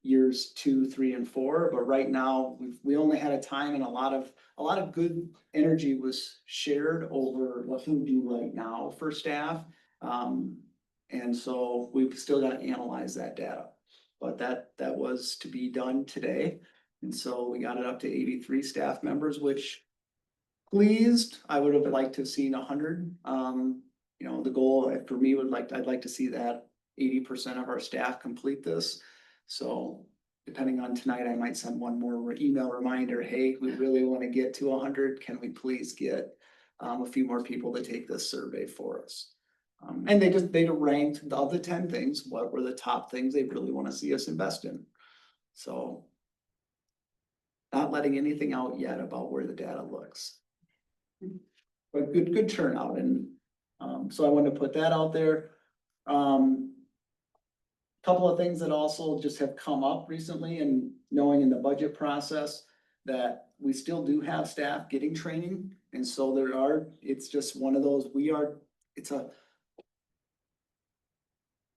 years 2, 3, and 4. But right now, we only had a time, and a lot of good energy was shared over what we do right now for staff. And so we've still got to analyze that data, but that was to be done today. And so we got it up to 83 staff members, which pleased. I would have liked to have seen 100. The goal for me I'd like to see that 80% of our staff complete this. So depending on tonight, I might send one more email reminder. Hey, we really want to get to 100. Can we please get a few more people to take this survey for us? And they ranked of the 10 things, what were the top things they really want to see us invest in. So not letting anything out yet about where the data looks. But good turnout. And so I wanted to put that out there. Couple of things that also just have come up recently, and knowing in the budget process that we still do have staff getting training. And so it's just one of those,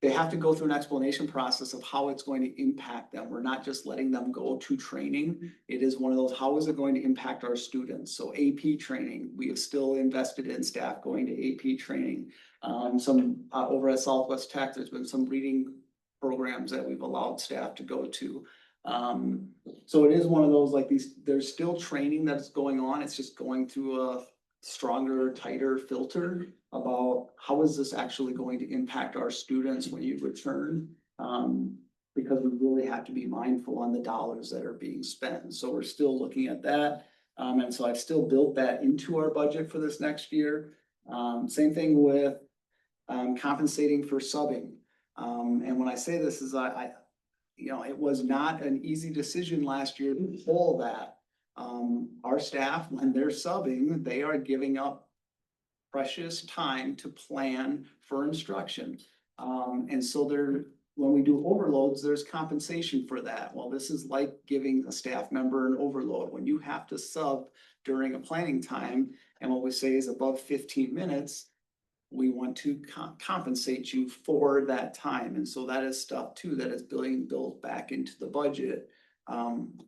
they have to go through an explanation process of how it's going to impact them. We're not just letting them go to training. It is one of those, how is it going to impact our students? So AP training, we have still invested in staff going to AP training. Some over at Southwest Tech, there's been some reading programs that we've allowed staff to go to. So it is one of those, there's still training that's going on. It's just going through a stronger, tighter filter about how is this actually going to impact our students when you return. Because we really have to be mindful on the dollars that are being spent. So we're still looking at that. And so I've still built that into our budget for this next year. Same thing with compensating for subbing. And when I say this is it was not an easy decision last year to pull that. Our staff, when they're subbing, they are giving up precious time to plan for instruction. And so when we do overloads, there's compensation for that. Well, this is like giving a staff member an overload. When you have to sub during a planning time, and what we say is above 15 minutes, we want to compensate you for that time. And so that is stuff too, that is being built back into the budget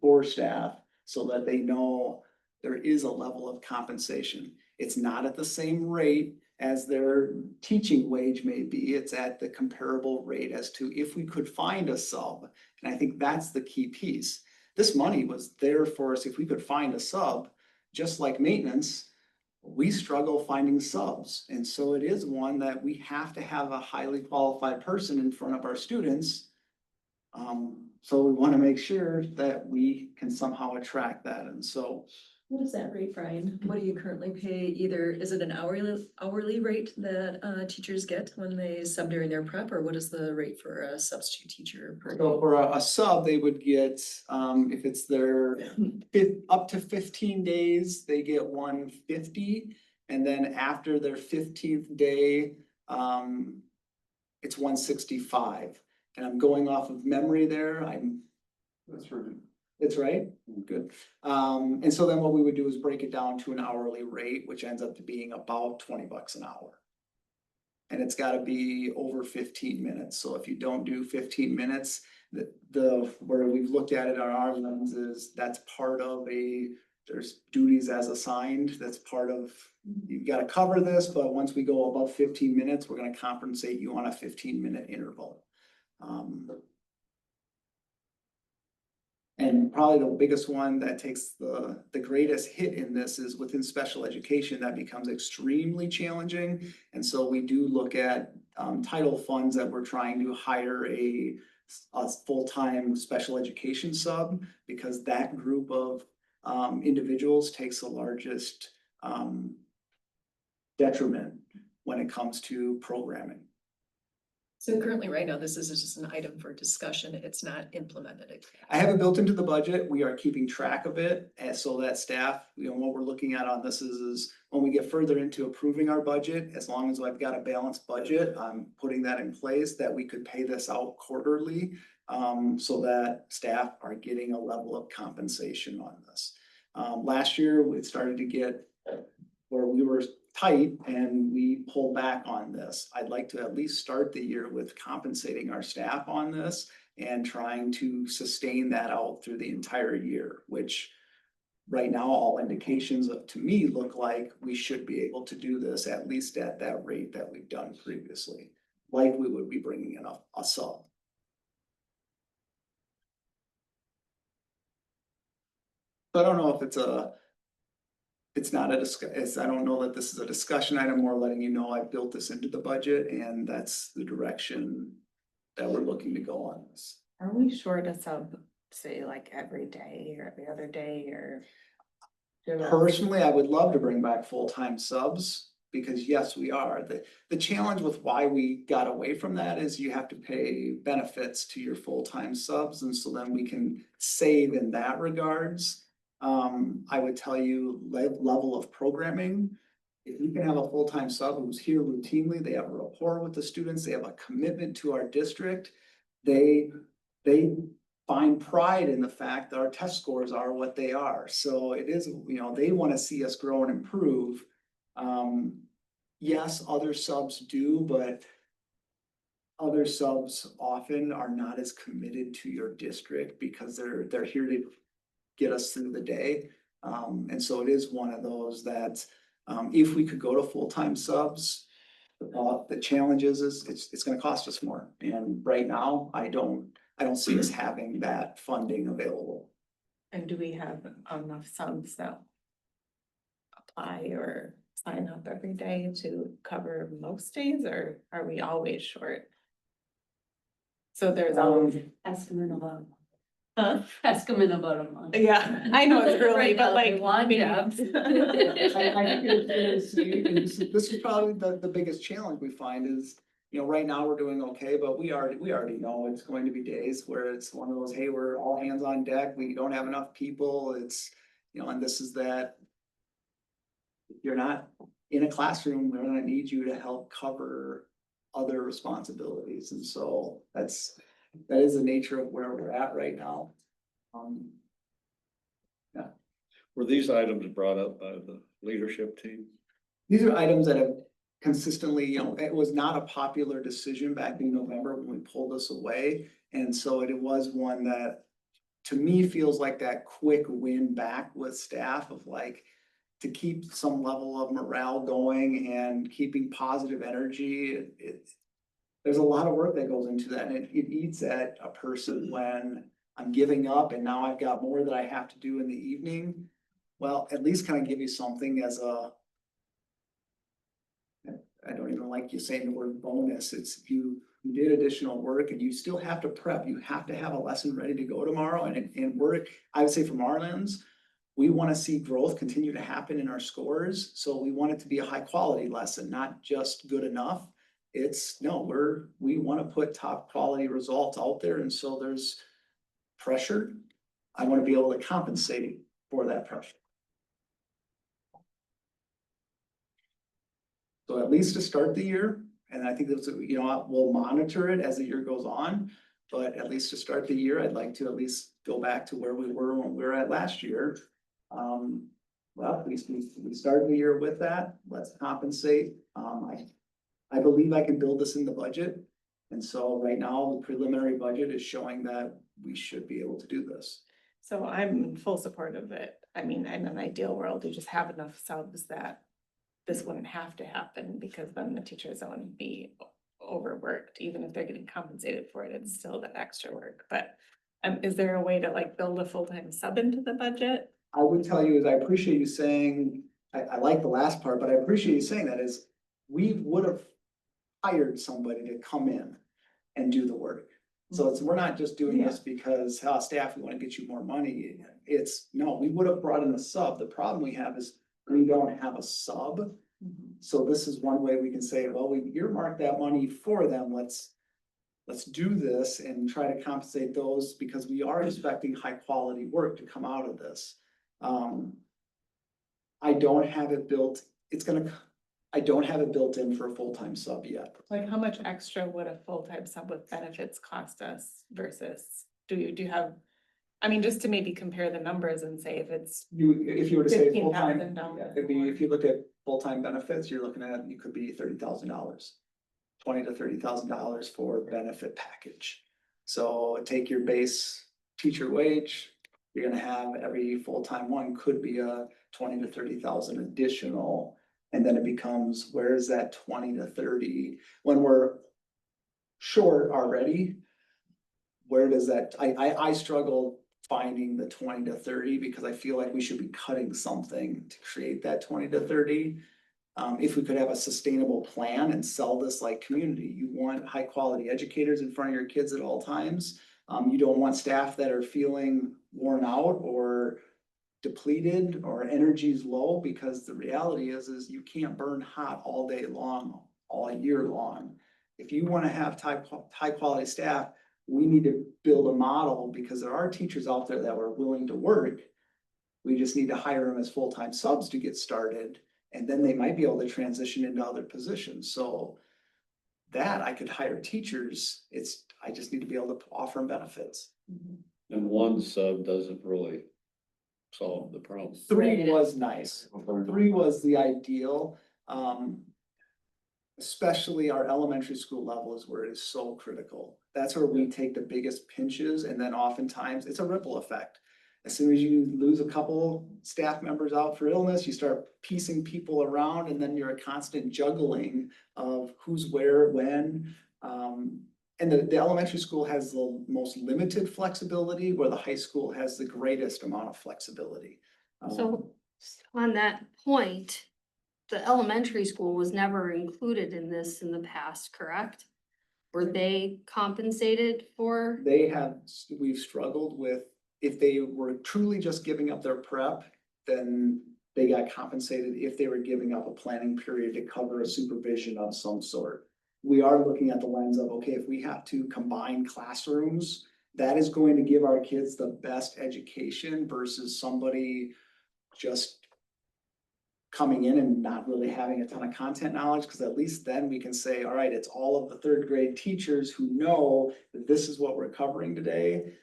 for staff, so that they know there is a level of compensation. It's not at the same rate as their teaching wage may be. It's at the comparable rate as to if we could find a sub. And I think that's the key piece. This money was there for us if we could find a sub, just like maintenance. We struggle finding subs. And so it is one that we have to have a highly qualified person in front of our students. So we want to make sure that we can somehow attract that. And so What is that rate, Brian? What do you currently pay? Either, is it an hourly rate that teachers get when they sub during their prep, or what is the rate for a substitute teacher per So day? for a sub, they would get, if it's their up to 15 days, they get 150. And then after their 15th day, it's 165. And I'm going off of memory there. That's right. It's right? Good. And so then what we would do is break it down to an hourly rate, which ends up to being about $20 an hour. And it's gotta be over 15 minutes. So if you don't do 15 minutes, where we've looked at it on our lenses, that's part of a there's duties as assigned, that's part of, you gotta cover this, but once we go above 15 minutes, we're gonna compensate you on a 15-minute interval. And probably the biggest one that takes the greatest hit in this is within special education, that becomes extremely challenging. And so we do look at title funds that we're trying to hire a full-time special education sub, because that group of individuals takes the largest detriment when it comes to programming. So currently, right now, this is just an item for discussion. It's not implemented. I have it built into the budget. We are keeping track of it, and so that staff, what we're looking at on this is when we get further into approving our budget, as long as I've got a balanced budget, I'm putting that in place that we could pay this out quarterly, so that staff are getting a level of compensation on this. Last year, it started to get where we were tight and we pulled back on this. I'd like to at least start the year with compensating our staff on this and trying to sustain that out through the entire year, which right now, all indications to me look like we should be able to do this at least at that rate that we've done previously, like we would be bringing in a sub. So I don't know if it's not I don't know that this is a discussion item, more letting you know I built this into the budget and that's the direction that we're looking to go on this. Are we short a sub, say like every day or every other day or? Personally, I would love to bring back full-time subs because yes, we are. The challenge with why we got away from that is you have to pay benefits to your full-time subs, and so then we can save in that regards. I would tell you level of programming. If you can have a full-time sub who's here routinely, they have a rapport with the students, they have a commitment to our district. They find pride in the fact that our test scores are what they are. So it is, they want to see us grow and improve. Yes, other subs do, but other subs often are not as committed to your district because they're here to get us through the day. And so it is one of those that, if we could go to full-time subs, the challenge is it's gonna cost us more. And right now, I don't see us having that funding available. And do we have enough subs that apply or sign up every day to cover most days, or are we always short? So there's always. Estimate about. Huh? Estimate about a month. Yeah, I know it's early, Right but now, like. we want maybe- jobs. I think this is probably the biggest challenge we find is, right now we're doing okay, but we already know it's going to be days where it's one of those, hey, we're all hands on deck, we don't have enough people, it's, and this is that. You're not in a classroom, we're gonna need you to help cover other responsibilities, and so that is the nature of where we're at right now. Were these items brought up by the leadership team? These are items that have consistently, it was not a popular decision back in November when we pulled this away. And so it was one that, to me, feels like that quick win back with staff of like, to keep some level of morale going and keeping positive energy. There's a lot of work that goes into that, and it eats at a person when I'm giving up and now I've got more that I have to do in the evening. Well, at least kind of give you something as I don't even like you saying the word bonus. It's you did additional work and you still have to prep. You have to have a lesson ready to go tomorrow. And work, I would say from our lens, we want to see growth continue to happen in our scores. So we want it to be a high quality lesson, not just good enough. We want to put top quality results out there. And so there's pressure. I want to be able to compensate for that pressure. So at least to start the year, and I think that's, we'll monitor it as the year goes on, but at least to start the year, I'd like to at least go back to where we were when we were at last year. Well, at least we started the year with that. Let's compensate. I believe I can build this in the budget. And so right now, the preliminary budget is showing that we should be able to do this. So I'm in full support of it. I mean, in an ideal world, you just have enough subs that this wouldn't have to happen, because then the teachers wouldn't be overworked, even if they're getting compensated for it, it's still the extra work, but is there a way to like build a full-time sub into the budget? I would tell you is I appreciate you saying, I like the last part, but I appreciate you saying that is, we would have hired somebody to come in and do the work. So it's, we're not just doing this because, staff, we wanna get you more money. It's, no, we would have brought in a sub. The problem we have is we don't have a sub. So this is one way we can say, well, we earmarked that money for them. Let's do this and try to compensate those, because we are expecting high quality work to come out of this. I don't have it built, I don't have it built in for a full-time sub yet. Like, how much extra would a full-time sub with benefits cost us versus, do you have? I mean, just to maybe compare the numbers and say if it's, If you were to say full-time, $15,000 yeah, it'd be, if you look at full-time benefits, you're looking at, you could be $30,000. $20,000 to $30,000 for benefit package. So take your base teacher wage, you're gonna have every full-time one could be a 20 to 30,000 additional. And then it becomes, where is that 20 to 30? When we're short already, where does that, I struggle finding the 20 to 30, because I feel like we should be cutting something to create that 20 to 30. If we could have a sustainable plan and sell this like community, you want high quality educators in front of your kids at all times. You don't want staff that are feeling worn out or depleted or energy's low, because the reality is you can't burn hot all day long, all year long. If you want to have high quality staff, we need to build a model, because there are teachers out there that were willing to work. We just need to hire them as full-time subs to get started, and then they might be able to transition into other positions. So that I could hire teachers, I just need to be able to offer them benefits. And one sub doesn't really solve the problem. 3 was nice. 3 was the ideal. Especially our elementary school level is where it is so critical. That's where we take the biggest pinches, and then oftentimes it's a ripple effect. As soon as you lose a couple staff members out for illness, you start piecing people around, and then you're a constant juggling of who's where, when. And the elementary school has the most limited flexibility, where the high school has the greatest amount of flexibility. So on that point, the elementary school was never included in this in the past, correct? Were they compensated for? We've struggled with, if they were truly just giving up their prep, then they got compensated if they were giving up a planning period to cover a supervision of some sort. We are looking at the lens of, okay, if we have to combine classrooms, that is going to give our kids the best education versus somebody just coming in and not really having a ton of content knowledge, because at least then we can say, all right, it's all of the third grade teachers who know that this is what we're covering today.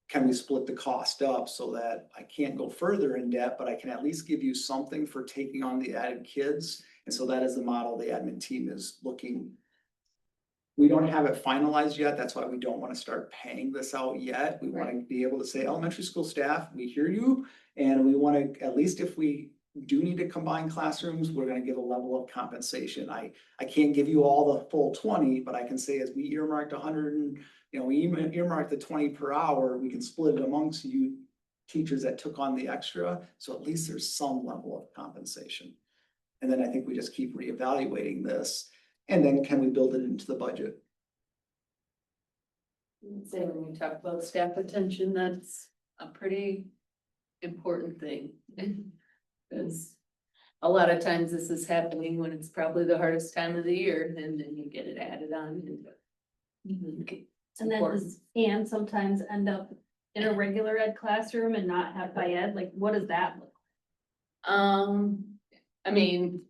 Can we split the cost up so that I can't go further in debt, but I can at least give you something for taking on the added kids? And so that is the model the admin team is looking. We don't have it finalized yet. That's why we don't want to start paying this out yet. We want to be able to say, elementary school staff, we hear you. And we want to, at least if we do need to combine classrooms, we're going to give a level of compensation. I can't give you all the full 20, but I can say, as we earmarked 100 and, we earmarked the 20 per hour, we can split it amongst you teachers that took on the extra. So at least there's some level of compensation. And then I think we just keep reevaluating this. And then can we build it into the budget? I'd say when we talk about staff retention, that's a pretty important thing. Because a lot of times this is happening when it's probably the hardest time of the year, and then you get it added on. And then and sometimes end up in a regular ed classroom and not have by ed, like what does that look I mean,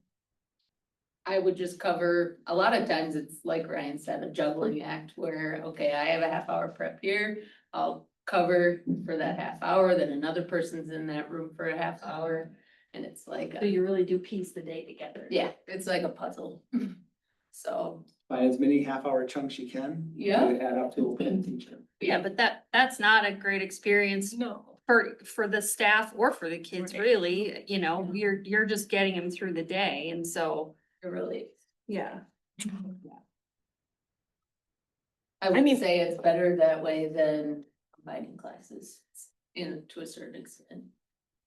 I would just cover, a lot of times it's like Ryan said, a juggling act where, okay, I have a half hour prep here. I'll cover for that half hour, then another person's in that room for a half hour. And it's like, So you really do piece the day together. yeah, it's like a puzzle. So, By as many half-hour chunks you can. Yeah. To add up to a full teacher. Yeah, but that's not a great experience No. for the staff or for the kids, Right. really, you know, you're just getting them through the day, and so, Really, yeah. I would say it's better that way than combining classes to a certain extent.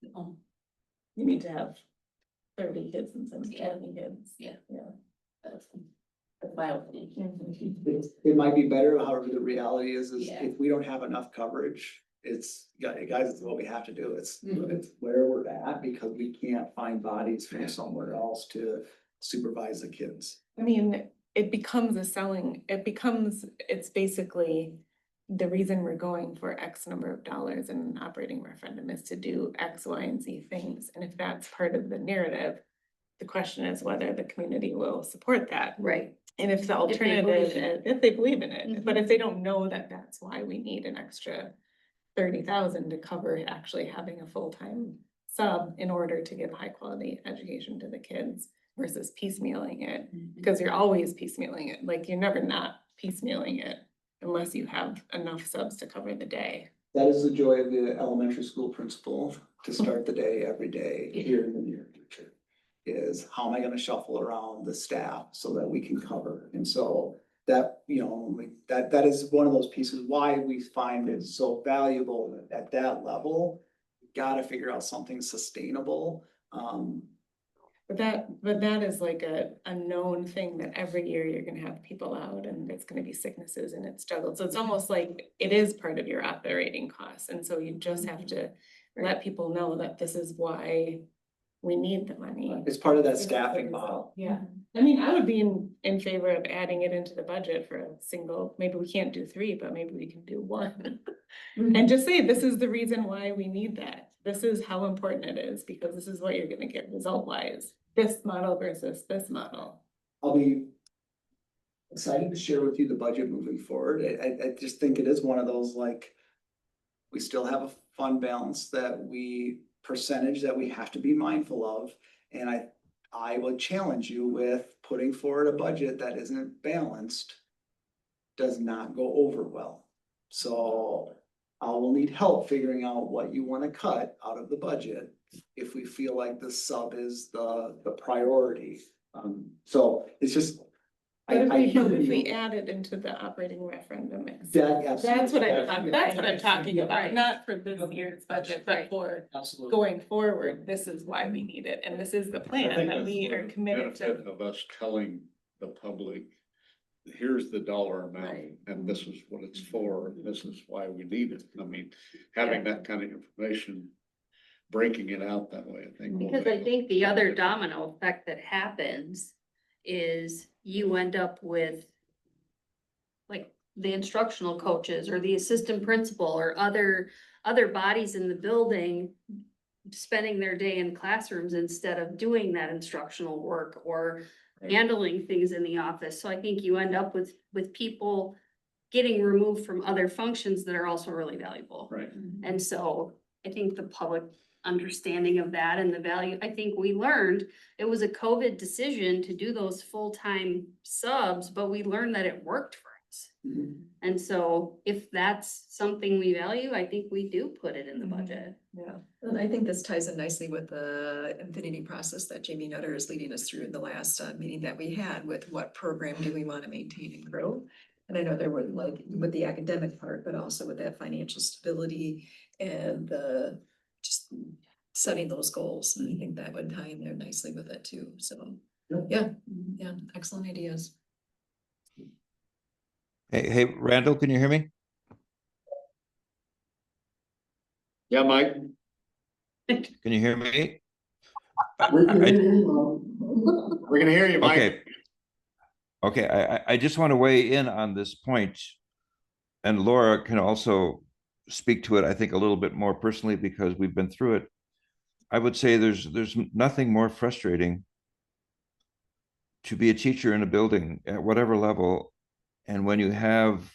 You need to have 30 kids instead of 20 kids. Yeah. Yeah. That's my opinion. It might be better, however, the reality is Yeah. if we don't have enough coverage, it's, guys, it's what we have to do. It's Mhm. where we're at because we can't find bodies from somewhere else to supervise the kids. I mean, it's basically the reason we're going for X number of dollars in an operating referendum is to do X, Y, and Z things. And if that's part of the narrative, the question is whether the community will support that. Right. And if the If they believe alternative, in it. if they believe in it, Mhm. but if they don't know that that's why we need an extra 30,000 to cover actually having a full-time sub in order to give high quality education to the kids versus piecemealing it, because you're always piecemealing it, like you're never not piecemealing it unless you have enough subs to cover the day. That is the joy of the elementary school principal, to start the day every day here in the near future. Is how am I gonna shuffle around the staff so that we can cover? And so that, you know, like, that is one of those pieces why we find it so valuable at that level. Gotta figure out something sustainable. But that is like a known thing that every year you're gonna have people out and it's gonna be sicknesses and it's juggled. So it's almost like it is part of your operating costs. And so you just have to let people know that this is why we need the money. It's part of that This is the staffing result. model. Yeah, I mean, I would be in favor of adding it into the budget for a single, maybe we can't do 3, but maybe we can do 1. And just say, this is the reason why we need that. This is how important it is, because this is what you're gonna get result wise. This model versus this model. I'll be excited to share with you the budget moving forward. I just think it is one of those, like, we still have a fund balance percentage that we have to be mindful of. And I would challenge you with putting forward a budget that isn't balanced does not go over well. So I will need help figuring out what you want to cut out of the budget if we feel like the sub is the priority. So it's just. But if I hear if we you. add it into the operating referendum, That's what I'm talking about, Right. not for this year's budget, but for Absolutely. going forward, this is why we need it, and this is the I plan think that that's we the are committed to. benefit of us telling the public, here's the dollar amount, Right. and this is what it's for, and this is why we need it. I mean, having that kind of information, breaking it out that way, I think. will Because I make- think the other domino effect that happens is you end up with like the instructional coaches or the assistant principal or other bodies in the building spending their day in classrooms instead of doing that instructional work or handling things in the office. So I think you end up with people getting removed from other functions that are also really valuable. Right. And so I think the public understanding of that and the value, I think we learned it was a COVID decision to do those full-time subs, but we learned that it worked for us. Mhm. And so if that's something we value, I think we do put it in the Mhm. budget. Yeah, and I think this ties in nicely with the infinity process that Jamie Nutter is leading us through in the last meeting that we had with what program do we want to maintain and grow? And I know there were like with the academic part, but also with that financial stability and just setting those goals. And I think that would tie in there nicely with it too. So, yeah, excellent ideas. Hey, Randall, can you hear me? Yeah, Mike? Can you hear me? We can I- hear you. We're gonna hear you, Mike. Okay. Okay, I just want to weigh in on this point, and Laura can also speak to it, I think, a little bit more personally because we've been through it. I would say there's nothing more frustrating to be a teacher in a building at whatever level, and when you have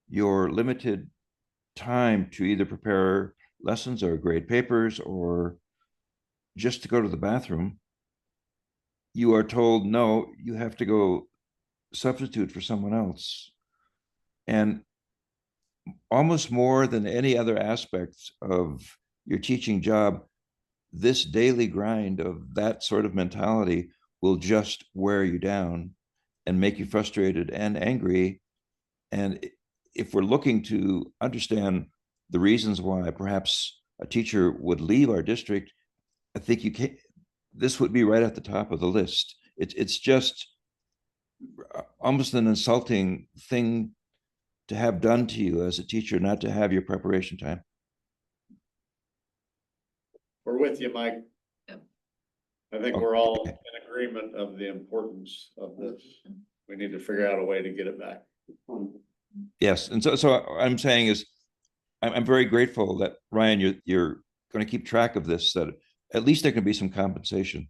your limited time to either prepare lessons or grade papers or just to go to the bathroom, you are told, no, you have to go substitute for someone else. And almost more than any other aspect of your teaching job, this daily grind of that sort of mentality will just wear you down and make you frustrated and angry. And if we're looking to understand the reasons why perhaps a teacher would leave our district, I think you can, this would be right at the top of the list. It's just almost an insulting thing to have done to you as a teacher, not to have your preparation time. We're with you, Mike. Yep. I think we're all in agreement of the importance of this. We need to figure out a way to get it back. Yes, and so what I'm saying is, I'm very grateful that Ryan, you're going to keep track of this, that at least there can be some compensation.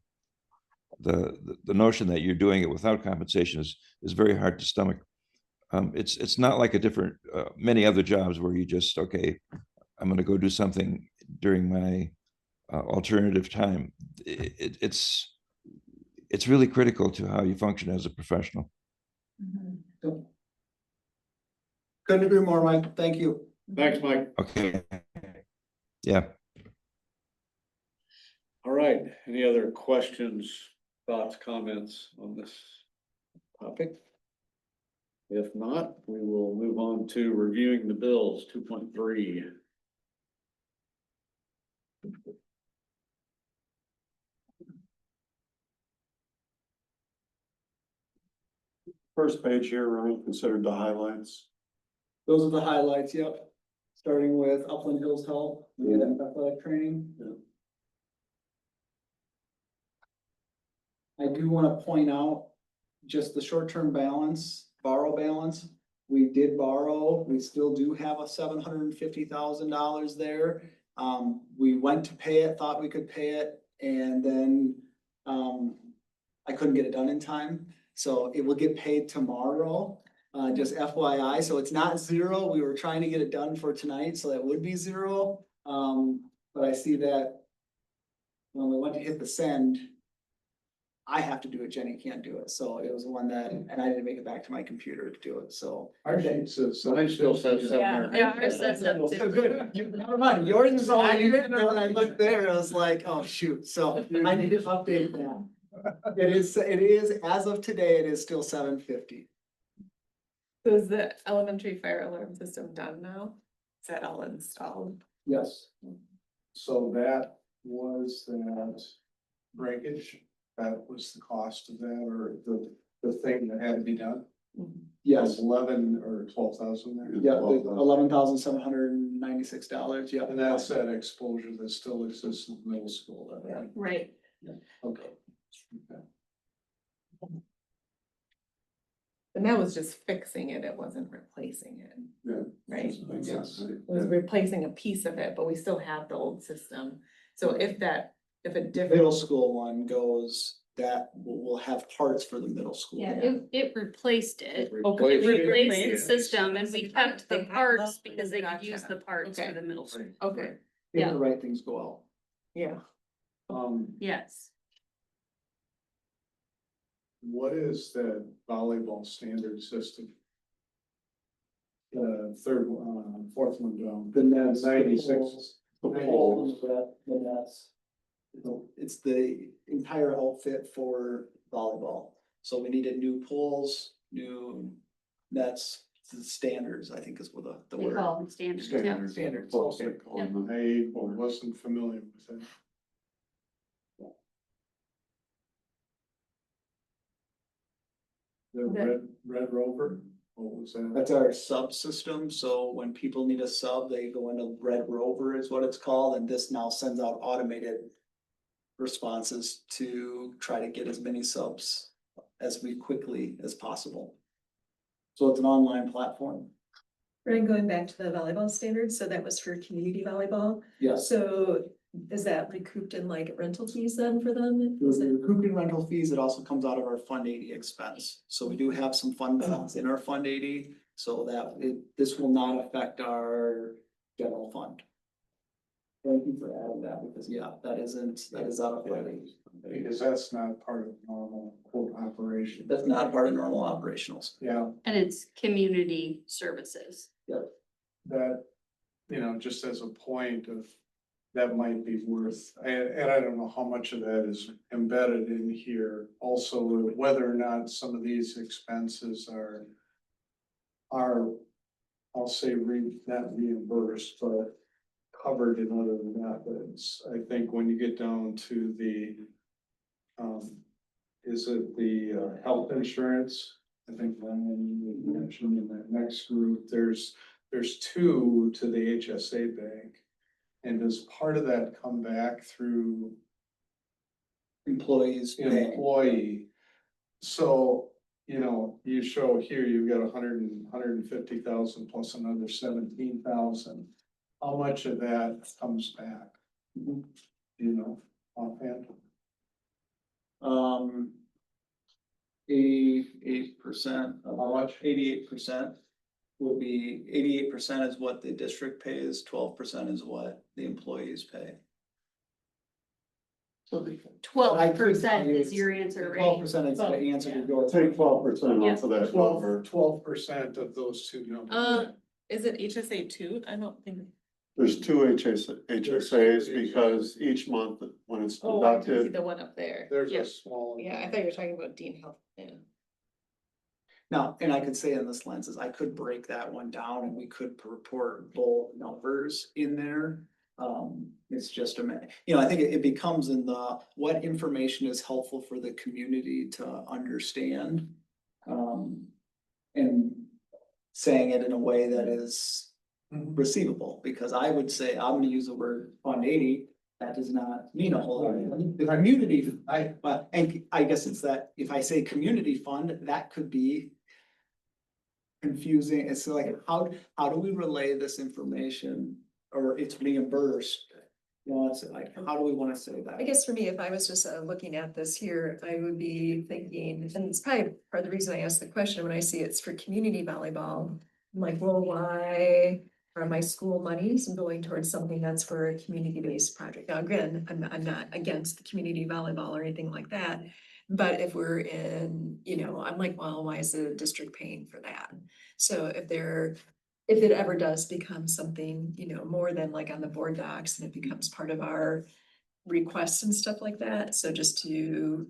The notion that you're doing it without compensation is very hard to stomach. It's not like a different many other jobs where you just, okay, I'm going to go do something during my alternative time. It's really critical to how you function as a professional. Couldn't agree more, Mike. Thank you. Thanks, Mike. Okay. Yeah. All right, any other questions, thoughts, comments on this topic? If not, we will move on to reviewing the bills, 2.3. First page here, Ryan, considered the highlights. Those are the highlights, yep. Starting with Upland Hills Health, we had athletic training. I do want to point out just the short-term balance, borrow balance. We did borrow, we still do have a $750,000 there. We went to pay it, thought we could pay it, and then I couldn't get it done in time. So it will get paid tomorrow, just FYI. So it's not zero. We were trying to get it done for tonight, so that would be zero. But I see that when we went to hit the send, I have to do it, Jenny can't do it, so it was one that, and I didn't make it back to my computer to do it, so. Our sheet says. Mine still says Yeah, 700. yeah, ours says So good. Never mind, yours is all I did, and when I looked there, I was like, oh, shoot, so I need to update that. It is, as of today, it is still $750. So is the elementary fire alarm system done now? Is that all installed? Yes. So that was that breakage, that was the cost of that, or the thing that had to be done? Yes, 11 or 12,000 there? yeah, $11,796, yeah. And that's that exposure that still exists in middle school, right? Right. Okay. And that was just fixing it, it wasn't replacing it, Yeah. right? Yes. It was replacing a piece of it, but we still have the old system. So if a different. Middle school one goes, that will have parts for the middle school. Yeah, it replaced it. Okay. It replaced the Replaced. system and we kept the They have parts those. because they could use Gotcha. the parts Okay. for the middle school. Okay, If the right things go out. yeah. Yes. What is the volleyball standard system? The fourth one down. The nets. 96. The poles, the nets. It's the entire outfit for volleyball. So we needed new poles, new nets, standards, I think is what the They word. call them standards. yeah. Standards. I wasn't familiar with that. The Red Rover, what was that? That's our subsystem, so when people need a sub, they go into Red Rover is what it's called, and this now sends out automated responses to try to get as many subs as quickly as possible. So it's an online platform. Right, going back to the volleyball standards, so that was for community volleyball. Yes. So is that recouped in like rental fees then for them? There's the recouping rental fees, it also comes out of our Fund 80 expense. So we do have some fund balance in our Fund 80, so that this will not affect our general fund. Thank you for adding that, because yeah, that is out of Fund 80. Because that's not part of normal quote operation. That's not part of normal operationals. Yeah, And it's community services. Yep. that, just as a point of, that might be worth, and I don't know how much of that is embedded in here. Also, whether or not some of these expenses are, I'll say not reimbursed, but covered in other methods. I think when you get down to the, is it the health insurance? I think Lennon you mentioned in that next group, there's two to the HSA bank. And does part of that come back through Employees pay. employee? So, you show here, you've got 150,000 plus another 17,000. How much of that comes back? Offhand? 88%. How much? 88% will be, 88% is what the district pays, 12% is what the employees pay. So the 12% is your answer, right? 12% is the answer to go. Take 12% Yeah. off of that number. 12% of those two numbers. Is it HSA two? I don't think. There's two HSAs because each month when it's Oh, I can see deducted, the one up there. There's Yeah. a small. Yeah, I thought you were talking about Dean Health, yeah. Now, and I could say in this lenses, I could break that one down and we could report both numbers in there. It's just I think it becomes in the, what information is helpful for the community to understand. And saying it in a way that is receivable, because I would say, I'm gonna use the word Fund 80, that does not mean a whole lot. The community, and I guess it's that, if I say community fund, that could be confusing. It's like, how do we relay this information, or it's reimbursed? It's like, how do we wanna say that? I guess for me, if I was just looking at this here, I would be thinking, and it's probably part of the reason I asked the question, when I see it's for community volleyball. I'm like, well, why are my school monies going towards something that's for a community-based project? Now, again, I'm not against the community volleyball or anything like that. But if we're in, I'm like, well, why is the district paying for that? So if it ever does become something, more than like on the board docs, and it becomes part of our requests and stuff like that. So just to,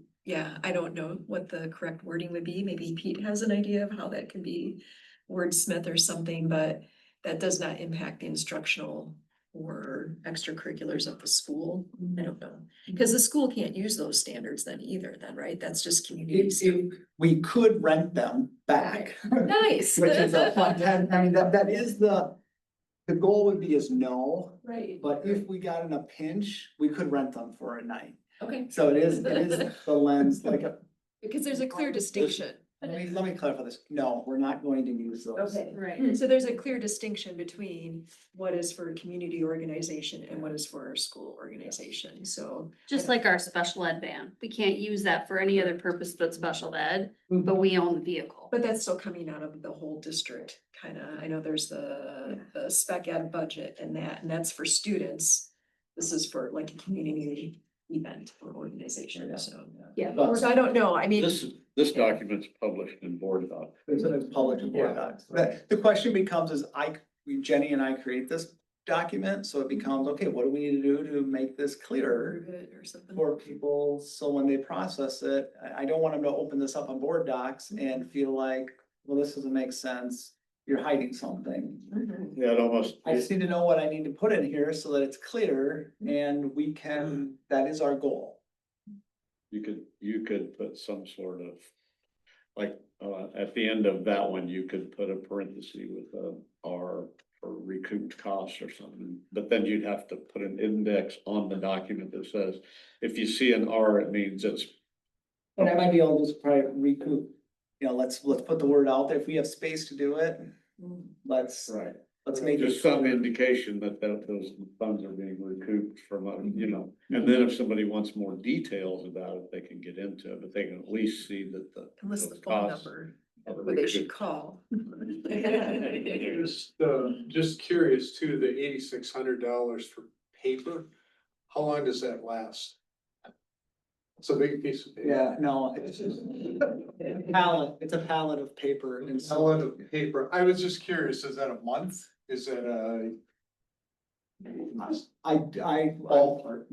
I don't know what the correct wording would be. Maybe Pete has an idea of how that can be wordsmith or something, but that does not impact the instructional or extracurriculars of the school. I don't know, because the school can't use those standards then either, right? That's just community. We could rent them back. Nice. Which is a fun, I mean, that is the goal would be is no, Right. but if we got in a pinch, we could rent them for a night. Okay, So it is the lens, like because there's a clear distinction. let me clarify this. No, we're not going to use those. Okay, Right. so there's a clear distinction between what is for a community organization and what is for our school organization, so. Just like our special ed van, we can't use that for any other purpose but special ed, but we own the vehicle. But that's still coming out of the whole district, I know there's the spec ed budget and that's for students. This is for like a community event or organization, so. Yeah. So I don't know, This document's published in board doc. It's public and board docs. The question becomes is Jenny and I create this document, so it becomes, okay, what do we need to do to make this clearer or something. for people? So when they process it, I don't want them to open this up on board docs and feel like, well, this doesn't make sense. You're hiding something. Mhm. Yeah, it almost, I just need to know what I need to put in here so that it's clear and we can, that is our goal. you could put some sort of, like, at the end of that one, you could put a parenthesis with a R for recouped costs or something. But then you'd have to put an index on the document that says, if you see an R, it means it's. And I might be able to just probably recoup, let's put the word out there. If we have space to do it, let's make it. Just some indication that those funds are being recouped from, and then if somebody wants more details about it, they can get into it, but they can at least see that Unless the those phone costs number, are where they should recouped. call. Just curious too, the $8,600 for paper, how long does that last? It's a big piece of paper. Yeah, no, it's just a pallet of paper and so. Pallet of paper, I was just curious, is that a month? Is it a I, ballpark?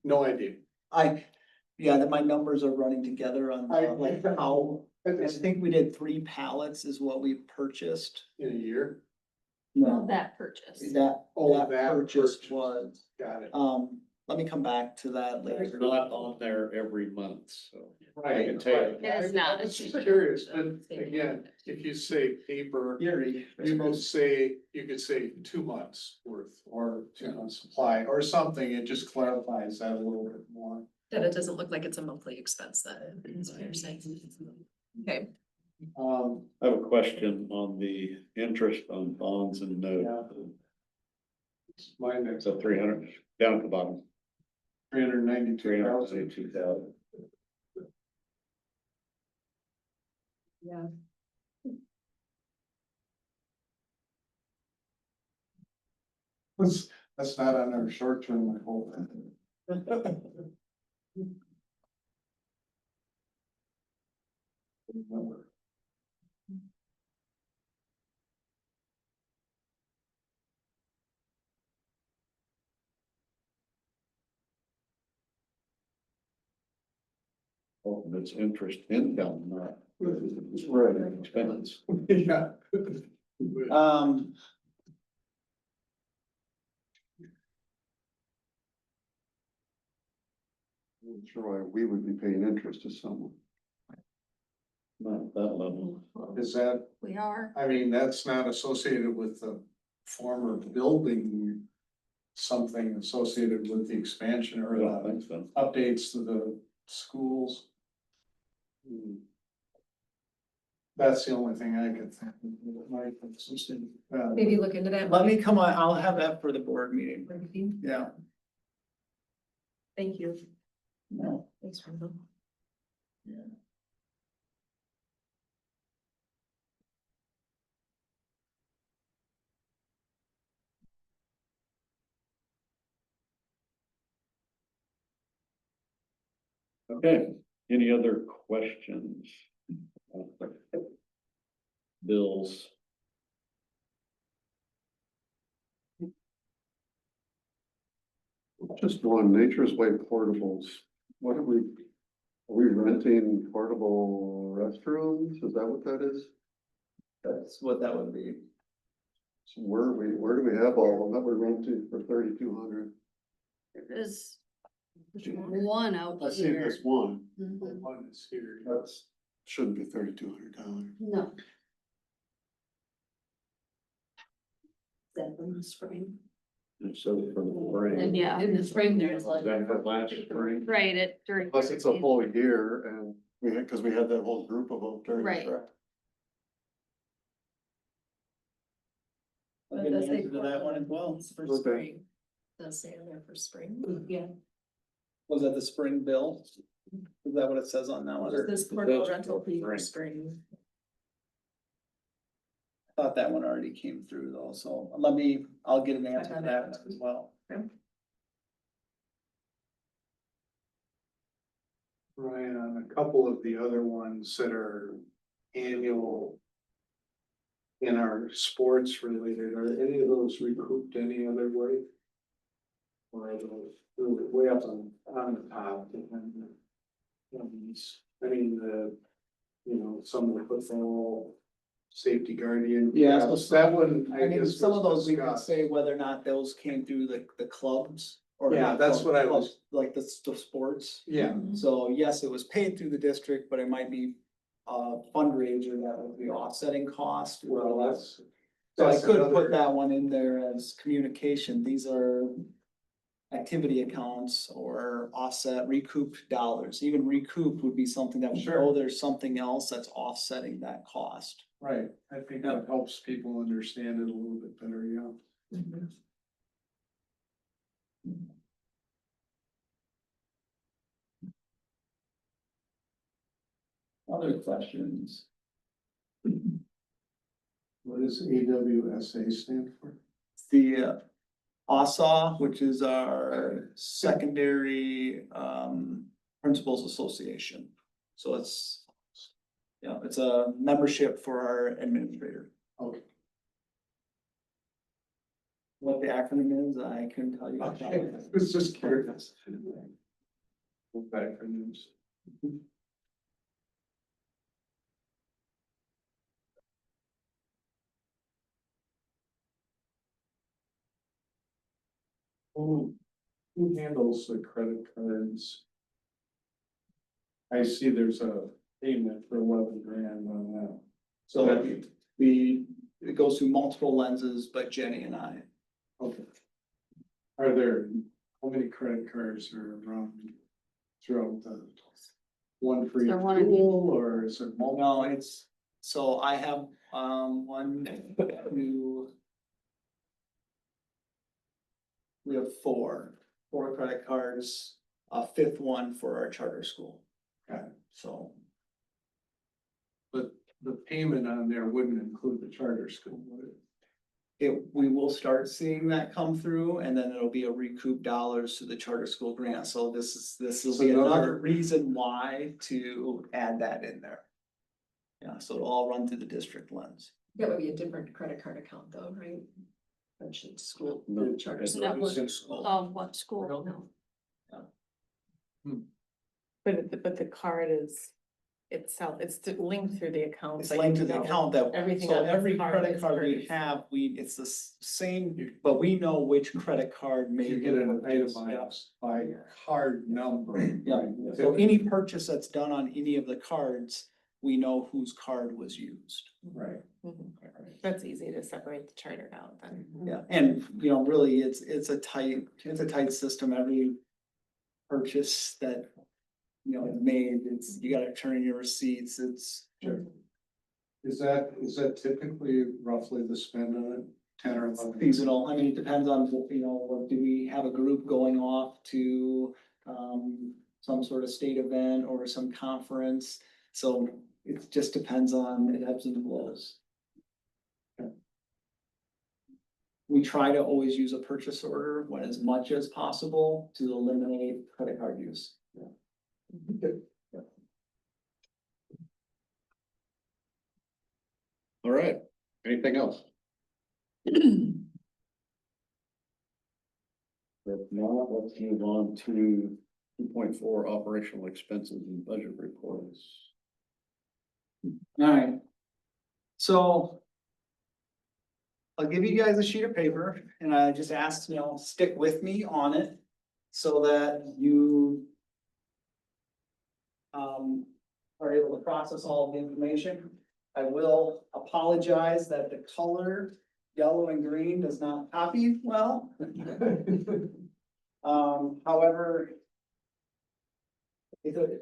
No idea. yeah, that my numbers are running together on like how, I think we did 3 pallets is what we purchased. In a year? No, That purchase. that Oh, that purchase purchase. was, Got it. let me come back to that It's later. not on there every month, so. I Right. can tell you. It is not. I was just curious, but again, if you say paper, Gary, you could say 2 months worth or 2 months supply or something. It just clarifies that a little bit more. That it doesn't look like it's a monthly expense, that is what you're saying. Okay, I have a question on the interest on bonds and yeah. notes. My next, So 300, down at the bottom, 392,000. 392,000. yeah. That's not on our short term, I hope. Remember. Oh, and it's interest income, not. Right. Expense. Yeah. I'm sure why we would be paying interest to someone. Not at that level. Is that, We are. I mean, that's not associated with the former building, something associated with the expansion I or don't the think so. updates to the schools. That's the only thing I could think of. Maybe look into that. let me come on, I'll have that for the board meeting. Yeah. Thank you. No. Thanks, Randall. Okay, any other questions? Bills. Just one, Nature's Way portables. What are we renting portable restrooms? Is that what that is? That's what that would be. So where do we have all of them that we're renting for 3,200? There is one out I see here. this one. Mhm. One is here. That's, shouldn't be $3,200. No. That from the spring. And so for the spring. And yeah, in the spring, there's like. That for last spring. Right, it during. Plus it's a full year and cause we had that whole group of them during. the Right. track. I'll get an answer to that one as well. For Okay. spring. Does say on there for spring. Yeah. Was that the spring bill? Is that what it says on that one? This portable rental fee for spring. Thought that one already came through though, so I'll get an answer to that one as well. Ryan, on a couple of the other ones that are annual in our sports related, are any of those recouped any other way? Or are those way up on the top? I mean, some of the football safety guardian. Yeah, so That one, I mean, guess some of was those we can discussed. say whether or not those came through the clubs. Or Yeah, not that's clubs, what I clubs, was- like the sports. Yeah, So yes, it was paid through the district, but it might be a fundraiser that would be offsetting cost. well, that's. So I that's could another- put that one in there as communication. These are activity accounts or offset recouped dollars. Even recoup would be something that we Sure. know there's something else that's offsetting that cost. Right, I think that helps people understand it a little bit better, yeah. Other questions? What does AWSA stand for? The ASA, which is our secondary principals association. So it's, yeah, it's a membership for our administrator. Okay. what the acronym is, I couldn't tell you. Okay, I was just curious. Acronyms. Who handles the credit cards? I see there's a payment for 11 grand on that. So it goes through multiple lenses, but Jenny and I. Okay. Are there, how many credit cards are around throughout the one for Is there each one in each? school, or is it multiple? No, it's, so I have, 1, 2. We have four credit cards, a fifth one for our charter school. Okay. So, But the payment on there wouldn't include the charter school, would it? we will start seeing that come through, and then it'll be a recoup dollars to the charter school grant, so this will So be another- another reason why to add that in there. Yeah, so it'll all run through the district lens. That would be a different credit card account though, right? Mentioned school, No, charter. Isn't that what, in school. of what school? No. But the card is itself, it's linked through the account. It's but linked to you the know account that, everything so on this every card credit is card we purchased. have, it's the same, but we know which credit card made. You get an purchase. itemized by card number. Yeah, so any purchase that's done on any of the cards, we know whose card was used. Right. Mhm. That's easy to separate the charter out then. Yeah, and really, it's a tight system. Every purchase that, is made, you gotta turn in your receipts, it's. Sure. Is that typically roughly the spend on it, 10 or 11? Seasonal, I mean, it depends on, what do we have a group going off to, some sort of state event or some conference? So it just depends on, it ebbs and flows. We try to always use a purchase order when as much as possible to eliminate credit card use. All right, anything else? If not, let's move on to 2.4 operational expenses and budget reports. Alright. So. I'll give you guys a sheet of paper and I just ask, stick with me on it so that you. Are able to process all of the information. I will apologize that the color yellow and green does not copy well. However.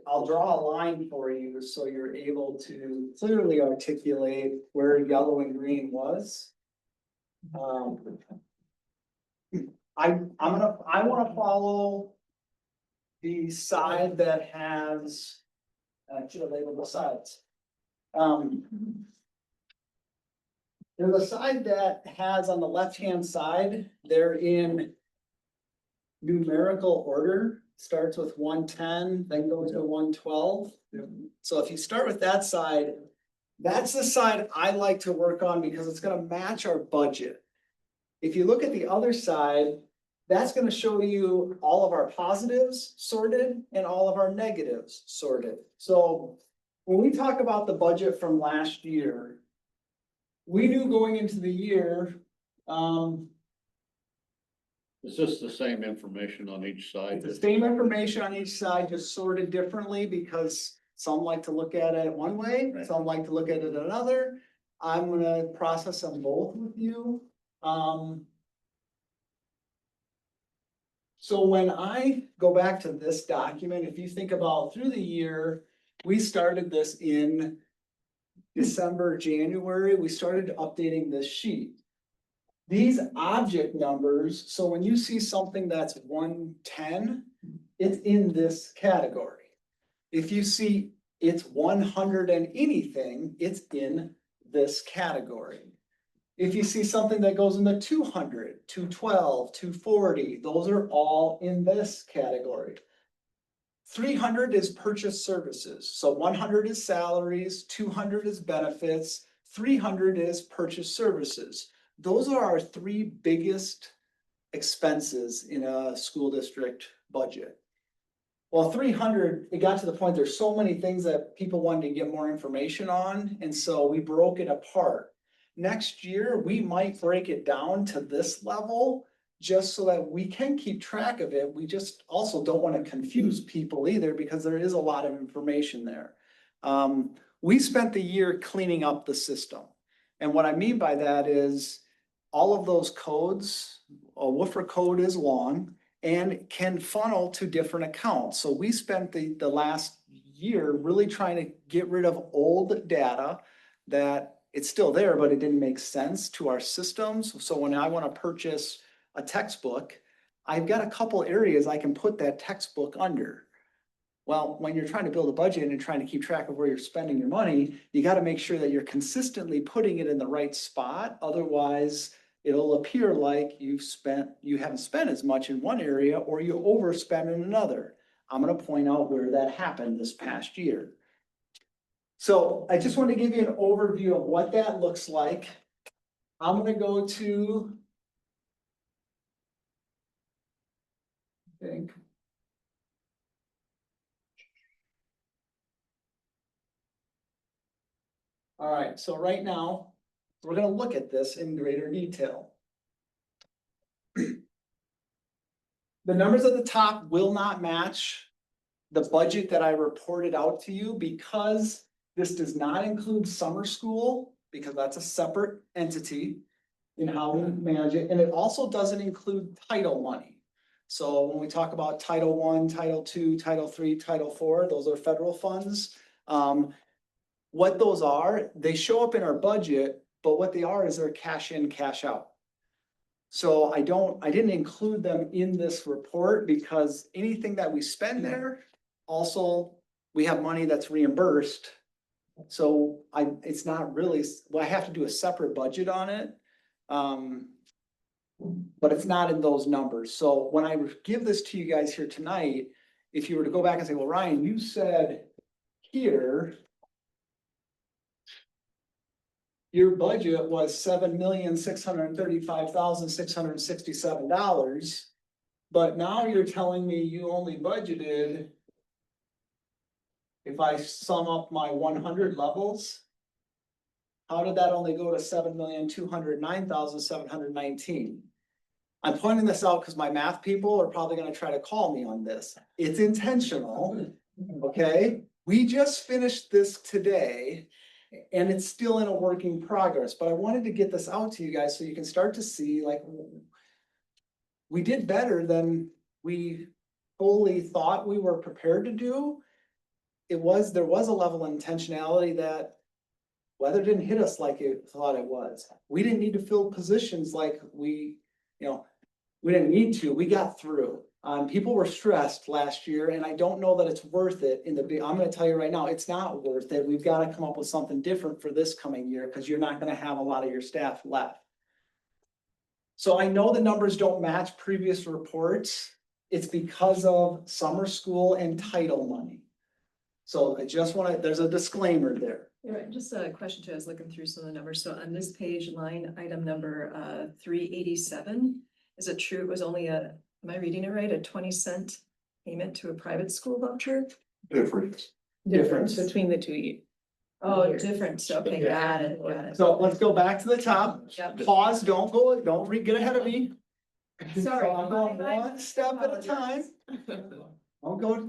I'll draw a line for you so you're able to clearly articulate where yellow and green was. I wanna follow the side that has, I should have labeled the sides. There's a side that has on the left-hand side, they're in numerical order, starts with 110, then goes to 112. So if you start with that side, that's the side I like to work on because it's gonna match our budget. If you look at the other side, that's gonna show you all of our positives sorted and all of our negatives sorted. So when we talk about the budget from last year, we knew going into the year, It's just the same information on each side. it's the same information on each side, just sorted differently because some like to look at it one way, Right. some like to look at it another. I'm gonna process them both with you. So when I go back to this document, if you think about through the year, we started this in December, January, we started updating this sheet. These object numbers, so when you see something that's 110, it's in this category. If you see it's 100 and anything, it's in this category. If you see something that goes in the 200, 212, 240, those are all in this category. 300 is purchase services, so 100 is salaries, 200 is benefits, 300 is purchase services. those are our three biggest expenses in a school district budget. Well, 300, it got to the point, there's so many things that people wanted to get more information on, and so we broke it apart. Next year, we might break it down to this level, just so that we can keep track of it. We just also don't want to confuse people either, because there is a lot of information there. We spent the year cleaning up the system. And what I mean by that is all of those codes, a woofer code is long and can funnel to different accounts. So we spent the last year really trying to get rid of old data that it's still there, but it didn't make sense to our systems. So when I want to purchase a textbook, I've got a couple areas I can put that textbook under. Well, when you're trying to build a budget and trying to keep track of where you're spending your money, you got to make sure that you're consistently putting it in the right spot. Otherwise, it'll appear like you haven't spent as much in one area, or you overspend in another. I'm going to point out where that happened this past year. So I just want to give you an overview of what that looks like. I'm going to go to, I think. All right, so right now, we're going to look at this in greater detail. The numbers at the top will not match the budget that I reported out to you, because this does not include summer school, because that's a separate entity in how we manage it. And it also doesn't include title money. So when we talk about Title I, Title II, Title III, Title IV, those are federal funds. What those are, they show up in our budget, but what they are is they're cash in, cash out. So I didn't include them in this report, because anything that we spend there, also, we have money that's reimbursed. So it's not really, well, I have to do a separate budget on it. But it's not in those numbers. So when I give this to you guys here tonight, if you were to go back and say, well, Ryan, you said here, your budget was $7,635,667, but now you're telling me you only budgeted, if I sum up my 100 levels, how did that only go to $7,209,719? I'm pointing this out because my math people are probably going to try to call me on this. It's intentional, okay? We just finished this today, and it's still in a working progress, but I wanted to get this out to you guys so you can start to see, like, we did better than we fully thought we were prepared to do. There was a level of intentionality that weather didn't hit us like it thought it was. We didn't need to fill positions like we didn't need to. We got through. People were stressed last year, and I don't know that it's worth it I'm going to tell you right now, it's not worth it. We've got to come up with something different for this coming year, because you're not going to have a lot of your staff left. So I know the numbers don't match previous reports. It's because of summer school and title money. So I just want to, there's a disclaimer there. Yeah, right. Just a question too, I was looking through some of the numbers. So on this page, line item number 387, is it true it was only am I reading it right, a 20-cent payment to a private school voucher? Difference. Difference between the two. Oh, difference, okay, got it. So let's go back to the top. Yep. Pause, don't get ahead of me. Sorry. So I'm going one step at a time.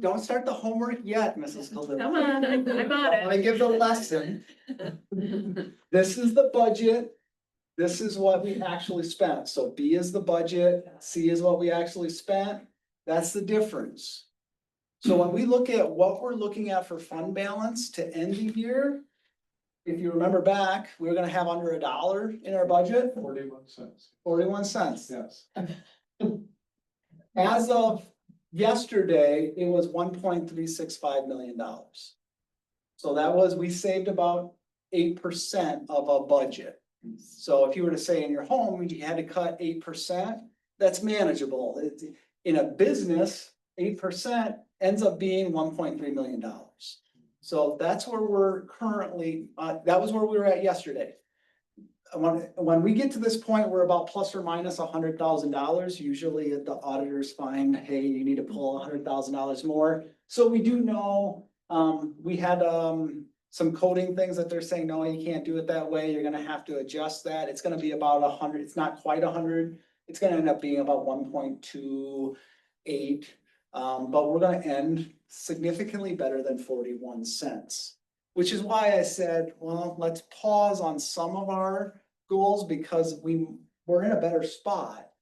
Don't start the homework yet, Mrs. Calderon. Come on, I'm on it. I give the lesson. This is the budget. This is what we actually spent. So B is the budget, C is what we actually spent. That's the difference. So when we look at what we're looking at for fund balance to end the year, if you remember back, we were gonna have under $1 in our budget. 41 cents. 41 cents. Yes. As of yesterday, it was $1.365 million. So we saved about 8% of a budget. So if you were to say in your home, you had to cut 8%, that's manageable. In a business, 8% ends up being $1.3 million. So that's where we're currently, that was where we were at yesterday. when we get to this point, we're about plus or minus $100,000. Usually the auditors find, hey, you need to pull $100,000 more. So we do know, we had, some coding things that they're saying, no, you can't do it that way. You're gonna have to adjust that. It's gonna be about 100. It's not quite 100. It's gonna end up being about 1.28. But we're gonna end significantly better than 41 cents. Which is why I said, well, let's pause on some of our goals because we're in a better spot.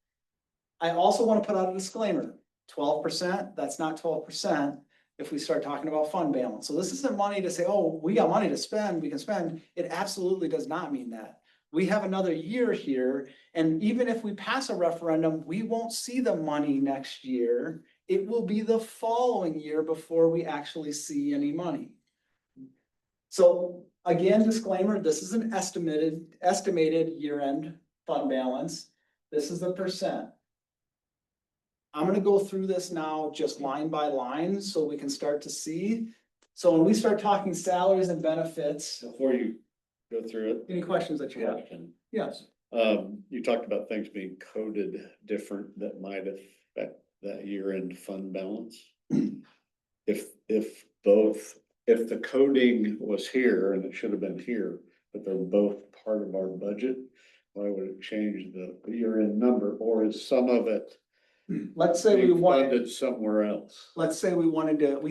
I also want to put out a disclaimer, 12%, that's not 12% if we start talking about fund balance. So this isn't money to say, oh, we got money to spend, we can spend. It absolutely does not mean that. We have another year here, and even if we pass a referendum, we won't see the money next year. It will be the following year before we actually see any money. So again, disclaimer, this is an estimated year-end fund balance. This is the percent. I'm gonna go through this now just line by line so we can start to see. So when we start talking salaries and benefits, Before you go through it. any questions that you have? Question. Yes. You talked about things being coded different that might affect that year-end fund balance. If the coding was here and it should have been here, but they're both part of our budget, why would it change the year-end number, or is some of it Let's say we being wanted, funded somewhere else? let's say we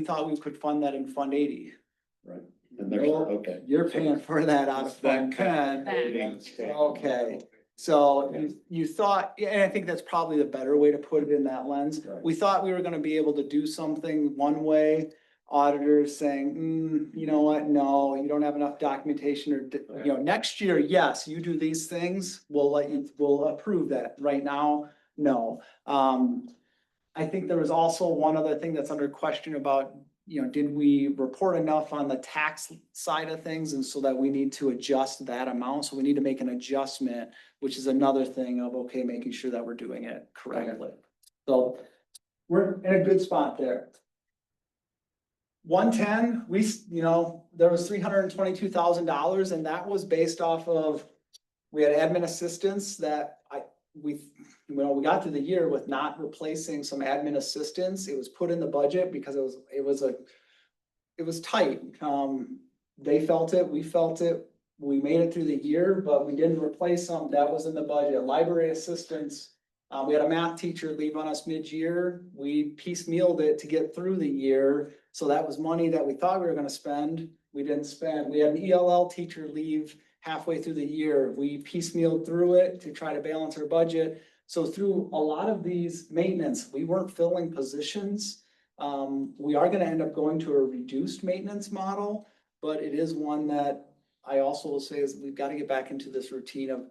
thought we could fund that in Fund 80. Right, and there's, Well, okay. You're paying for that out of Fund 10. Okay, so you thought, yeah, and I think that's probably the better way to put it in that lens. Right. We thought we were gonna be able to do something one way. Auditors saying, you know what, no, you don't have enough documentation or, you know, next year, yes, you do these things, we'll approve that. Right now, no. I think there was also one other thing that's under question about, you know, did we report enough on the tax side of things? And so that we need to adjust that amount. So we need to make an adjustment, which is another thing of, okay, making sure that we're doing it correctly. So we're in a good spot there. 110, there was $322,000 and that was based off of, we had admin assistants that we got through the year with not replacing some admin assistants. It was put in the budget because it was tight. They felt it, we felt it, we made it through the year, but we didn't replace them. That was in the budget. Library assistants, we had a math teacher leave on us mid-year. We piecemealed it to get through the year. So that was money that we thought we were gonna spend. We didn't spend. We had an ELL teacher leave halfway through the year. We piecemealed through it to try to balance our budget. So through a lot of these maintenance, we weren't filling positions. We are gonna end up going to a reduced maintenance model, but it is one that I also will say is we've got to get back into this routine of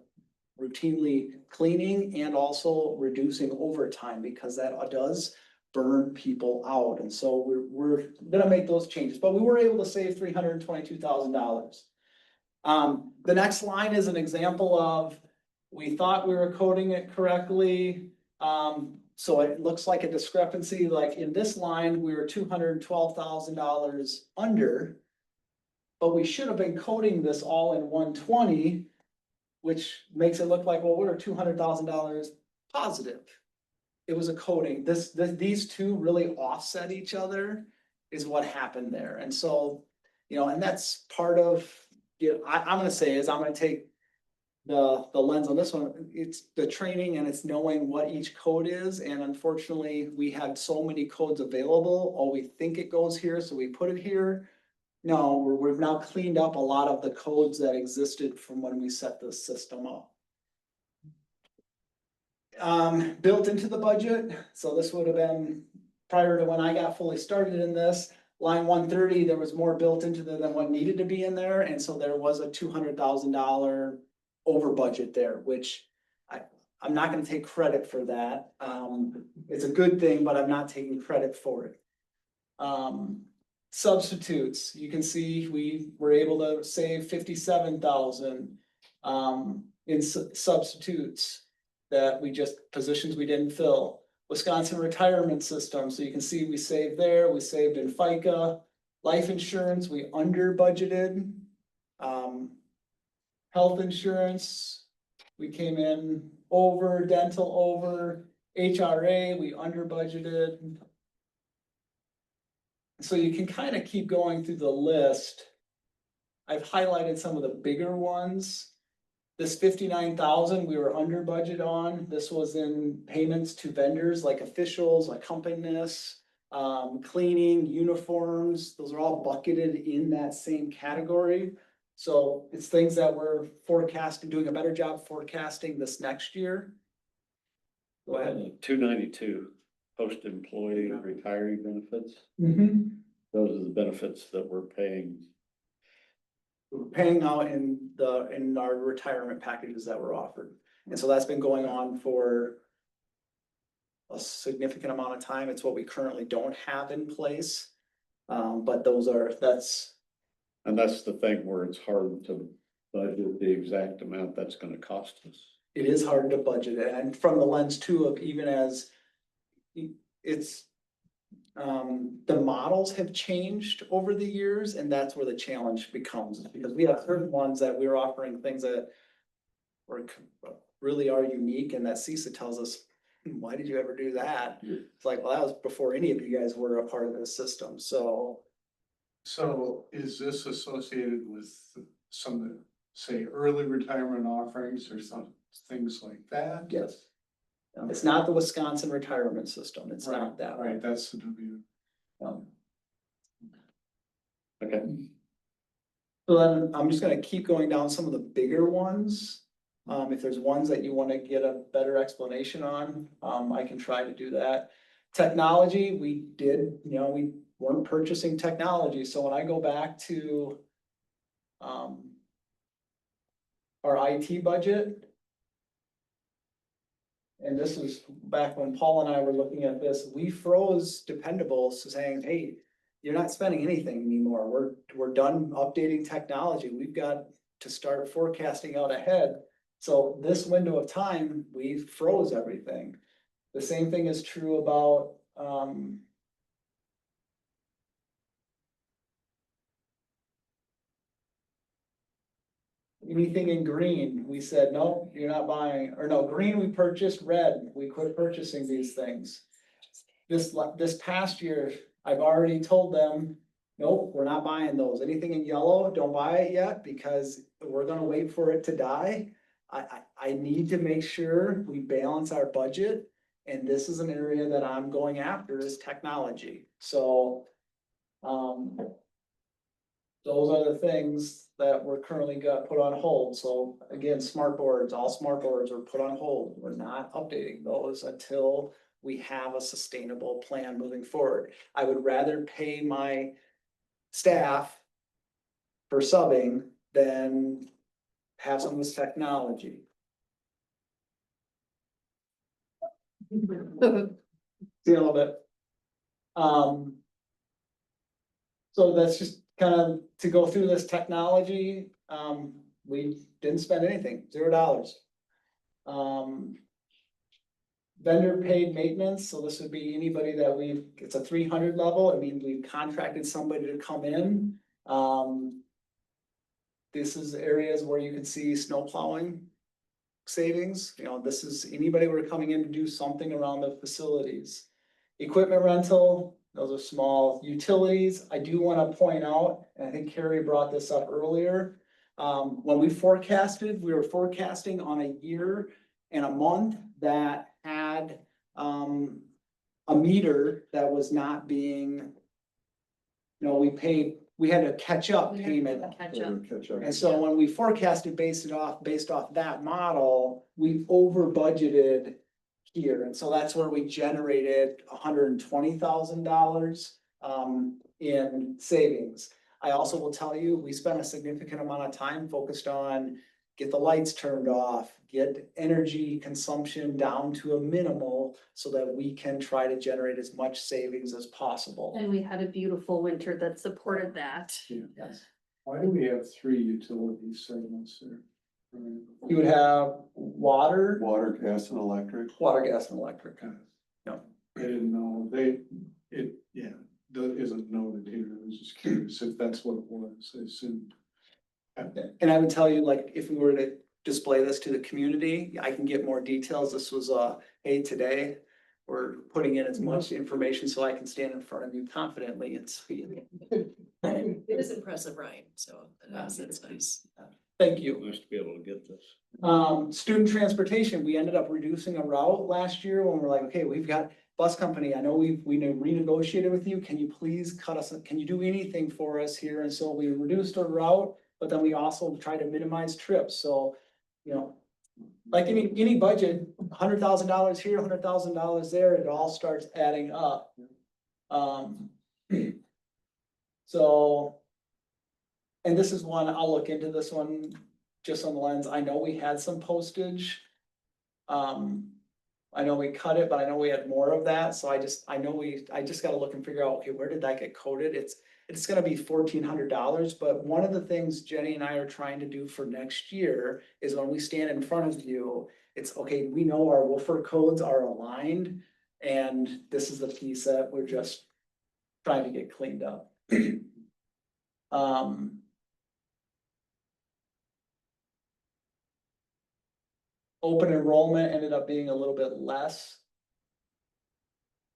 routinely cleaning and also reducing overtime because that does burn people out. And so we're gonna make those changes, but we were able to save $322,000. The next line is an example of, we thought we were coding it correctly. So it looks like a discrepancy, like in this line, we were $212,000 under. But we should have been coding this all in 120, which makes it look like, well, we're $200,000 positive. It was a coding. These two really offset each other is what happened there. And so, and that's part of, I'm gonna say is I'm gonna take the lens on this one. It's the training and it's knowing what each code is. And unfortunately, we had so many codes available. Oh, we think it goes here, so we put it here. No, we've now cleaned up a lot of the codes that existed from when we set this system up. Built into the budget, so this would have been prior to when I got fully started in this. Line 130, there was more built into than what needed to be in there, and so there was a $200,000 over budget there, which I'm not gonna take credit for that. It's a good thing, but I'm not taking credit for it. Substitutes, you can see we were able to save 57,000 in substitutes that positions we didn't fill. Wisconsin retirement system, so you can see we saved there, we saved in FICA. Life insurance, we under budgeted. health insurance, we came in over, dental over, HRA, we under budgeted. So you can kind of keep going through the list. I've highlighted some of the bigger ones. This 59,000, we were under budget on. This was in payments to vendors like officials, accompanist, cleaning, uniforms. Those are all bucketed in that same category. So it's things that we're forecasting, doing a better job forecasting this next year. Go ahead. 292, post-employee retiree benefits. Mm-hmm. Those are the benefits that we're paying. We're paying out in our retirement packages that were offered. And so that's been going on for a significant amount of time. It's what we currently don't have in place. But And that's the thing where it's hard to budget the exact amount that's gonna cost us. it is hard to budget it, and from the lens too of even as it's the models have changed over the years, and that's where the challenge becomes, because we have certain ones that we're offering things that really are unique, and that CISA tells us, why did you ever do that? It's like, well, that was before any of you guys were a part of the system, so. So is this associated with some, say, early retirement offerings or some things like that? Yes. It's not the Wisconsin retirement system, it's not that. Right, that's the W. Okay. So then I'm just gonna keep going down some of the bigger ones. If there's ones that you wanna get a better explanation on, I can try to do that. Technology, we did, we weren't purchasing technology, so when I go back to our IT budget. And this is back when Paul and I were looking at this, we froze dependables saying, hey, you're not spending anything anymore. We're done updating technology. We've got to start forecasting out ahead. So this window of time, we froze everything. The same thing is true about, anything in green, we said, no, you're not buying, or no, green we purchased, red, we quit purchasing these things. This past year, I've already told them, nope, we're not buying those. Anything in yellow, don't buy it yet because we're gonna wait for it to die. I need to make sure we balance our budget, and this is an area that I'm going after is technology, so. Those are the things that we're currently got put on hold. So again, smart boards, all smart boards are put on hold. We're not updating those until we have a sustainable plan moving forward. I would rather pay my staff for subbing than have some of this technology. See a little bit. So that's just kind of to go through this technology. We didn't spend anything, $0. Vendor paid maintenance, so this would be anybody that it's a 300 level, it means we've contracted somebody to come in. This is areas where you can see snow plowing savings, this is anybody who are coming in to do something around the facilities. Equipment rental, those are small. Utilities, I do want to point out, and I think Carrie brought this up earlier. When we forecasted, we were forecasting on a year and a month that had a meter that was not being, we had to catch up payment. Catch up. And so when we forecasted based off that model, we over budgeted here, and so that's where we generated $120,000 in savings. I also will tell you, we spent a significant amount of time focused on get the lights turned off, get energy consumption down to a minimal so that we can try to generate as much savings as possible. And we had a beautiful winter that supported that. Yes. Why do we have 3 utility segments there? You would have water, Water, gas and electric. gas, and electric. I didn't know, that isn't noted here, I was just curious if that's what it was, I assumed. And I would tell you, like, if we were to display this to the community, I can get more details. This was, hey, today, we're putting in as much information so I can stand in front of you confidently and speak. It is impressive, Ryan, so that's nice. Thank you. Nice to be able to get this. Student transportation, we ended up reducing a route last year when we're like, okay, we've got bus company, I know we renegotiated with you, can you please cut us, can you do anything for us here? And so we reduced our route, but then we also try to minimize trips, so, you know, like any budget, $100,000 here, $100,000 there, it all starts adding up. So, and this is one, I'll look into this one just on the lens, I know we had some postage. I know we cut it, but I know we had more of that, so I just gotta look and figure out, okay, where did that get coded? It's gonna be $1,400, but one of the things Jenny and I are trying to do for next year is when we stand in front of you, it's, okay, we know our woofer codes are aligned, and this is the piece that we're just trying to get cleaned up. Open enrollment ended up being a little bit less,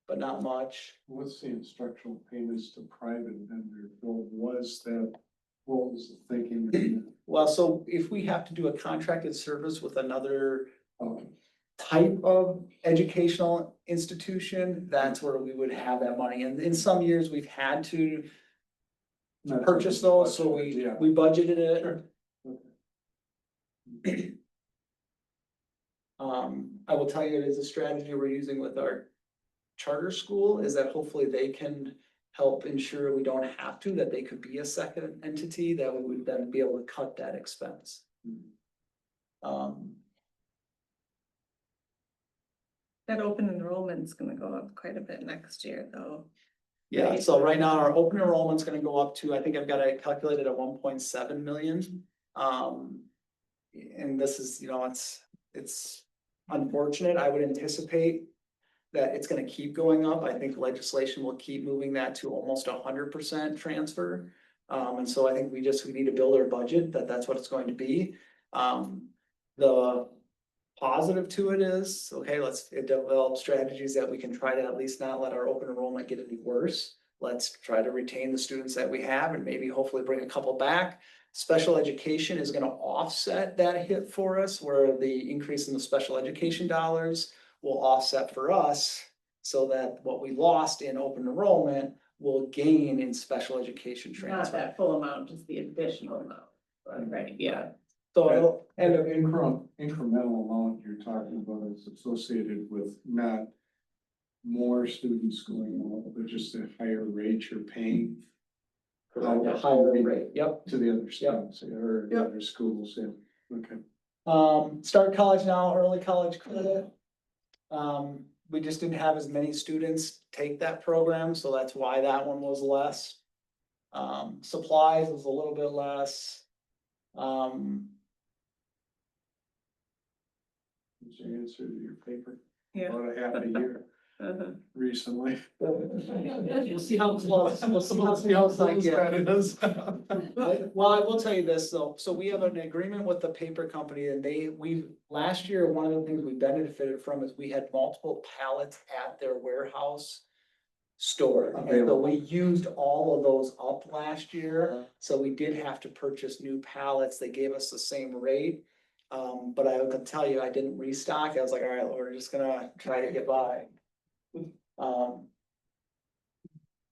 but not much. What's the instructional payments to private vendor? Was that, what was the thinking? Well, so if we have to do a contracted service with another Oh, type of educational institution, that's where we would have that money. And in some years, we've had to purchase those, so we budgeted it. Sure. Okay. I will tell you, it is a strategy we're using with our charter school, is that hopefully they can help ensure we don't have to, that they could be a second entity, that we would then be able to cut that expense. That open enrollment's gonna go up quite a bit next year, though. Yeah, so right now our open enrollment's gonna go up to, I think I've got it calculated at 1.7 million. And this is, you know, it's unfortunate. I would anticipate that it's gonna keep going up. I think legislation will keep moving that to almost 100% transfer. And so I think we need to build our budget, that's what it's going to be. The positive to it is, okay, let's develop strategies that we can try to at least not let our open enrollment get any worse. Let's try to retain the students that we have and maybe hopefully bring a couple back. Special education is gonna offset that hit for us, where the increase in the special education dollars will offset for us, so that what we lost in open enrollment will gain in special education Not transfer. that full amount, just the additional amount, right, yeah. So it'll And end the up incremental amount you're talking about is associated with not more students going on, but just the higher rate you're paying. at a higher rate, yep. To the other students or the Yep. other schools, yeah, okay. Start college now, early college credit. We just didn't have as many students take that program, so that's why that one was less. Supplies was a little bit less. What's your answer to your paper? Yeah. About a half a year recently. We'll see how close, we'll see how close I get. It is. Well, I will tell you this though, so we have an agreement with the paper company and last year, one of the things we benefited from is we had multiple pallets at their warehouse store. And so we used all of those up last year, so we did have to purchase new pallets, they gave us the same rate. But I can tell you, I didn't restock, I was like, all right, we're just gonna try to get by.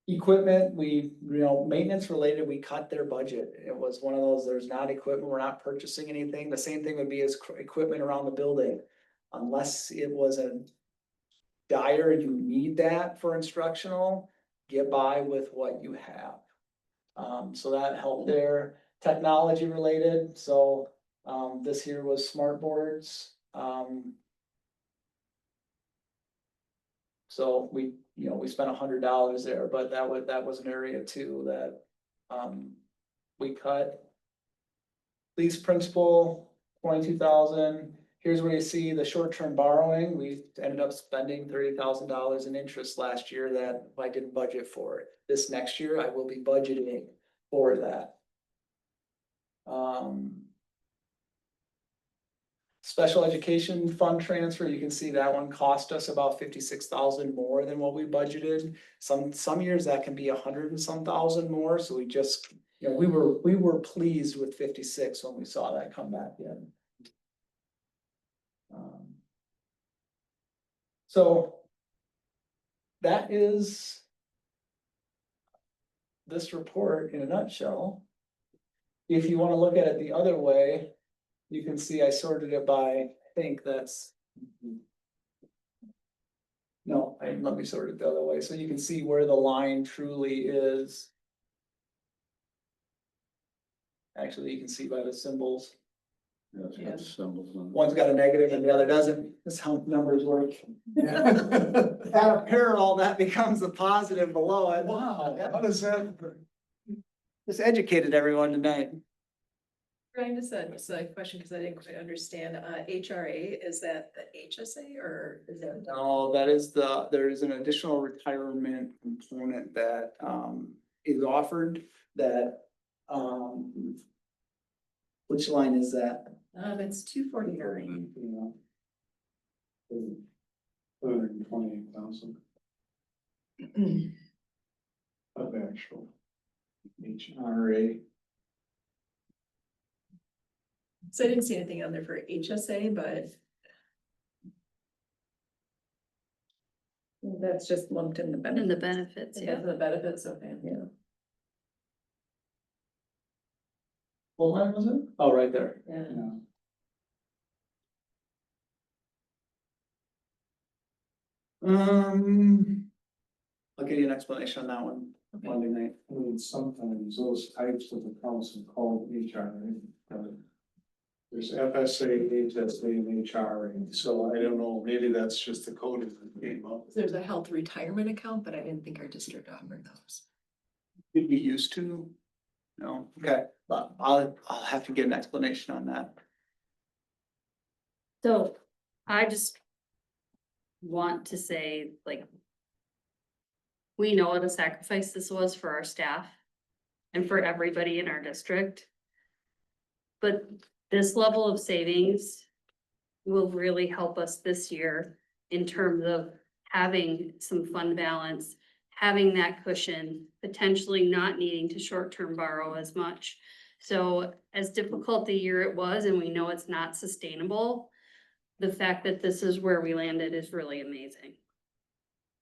Equipment, maintenance related, we cut their budget. It was one of those, there's not equipment, we're not purchasing anything. The same thing would be as equipment around the building. Unless it was a dire, you need that for instructional, get by with what you have. So that helped there. Technology related, so, this here was smart boards. So we spent $100 there, but that was an area too that, we cut. Lease principal, 22,000. Here's where you see the short-term borrowing. We ended up spending $30,000 in interest last year that I didn't budget for it. This next year, I will be budgeting for that. Special education fund transfer, you can see that one cost us about 56,000 more than what we budgeted. Some years that can be 100 and some thousand more, so we just, you know, we were pleased with 56 when we saw that come back in. So that is this report in a nutshell. If you wanna look at it the other way, you can see I sorted it by, I think that's. No, let me sort it the other way, so you can see where the line truly is. Actually, you can see by the symbols. Yeah, it's got symbols on it. One's got a negative and the other doesn't. That's how numbers work. Add a parallel, that becomes a positive below it. Wow, how does that? Just educated everyone tonight. Brian just said, it's a question because I didn't quite understand, HRA, is that the HSA or is that? No, that is there is an additional retirement component that is offered that which line is that? It's 249. 128,000 of actual HRA. So I didn't see anything on there for HSA, but That's just lumped in the And benefit. the benefits, it yeah. has the benefits, okay. Yeah. What line was it? Oh, right there. Yeah. I'll give you an explanation on that one Monday night. I mean, sometimes those types of accounts are called HRA. There's FSA, HSA, and HRA, so I don't know, maybe that's just the code that came up. There's a health retirement account, but I didn't think our district offered those. Did we used to? No, okay, but I'll have to get an explanation on that. So I just want to say, like, we know what a sacrifice this was for our staff and for everybody in our district. But this level of savings will really help us this year in terms of having some fund balance, having that cushion, potentially not needing to short-term borrow as much. So as difficult the year it was, and we know it's not sustainable, the fact that this is where we landed is really amazing.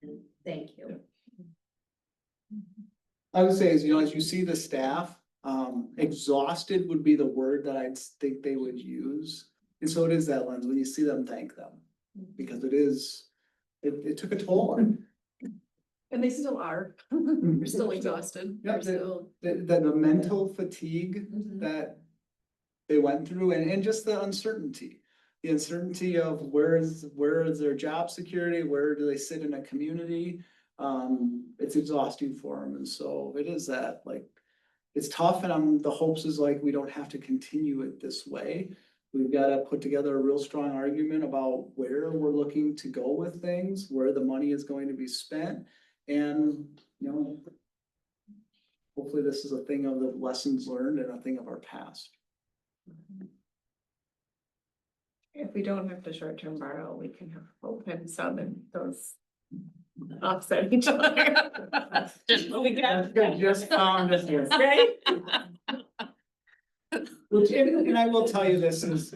And thank you. I would say is, you know, as you see the staff, exhausted would be the word that I'd think they would use. And so it is that lens, when you see them, thank them, because it took a toll on. And they still are. They're still exhausted. Yeah, They're still. The mental fatigue Mhm. that they went through and just the uncertainty. The uncertainty of where is their job security, where do they sit in a community? It's exhausting for them, and so it is that, like, it's tough, and the hopes is like, we don't have to continue it this way. We've got to put together a real strong argument about where we're looking to go with things, where the money is going to be spent, and, you know, hopefully this is a thing of the lessons learned and a thing of our past. If we don't have to short-term borrow, we can have full-time sub and those offset each other. Just found this here. Which, and I will tell you this is,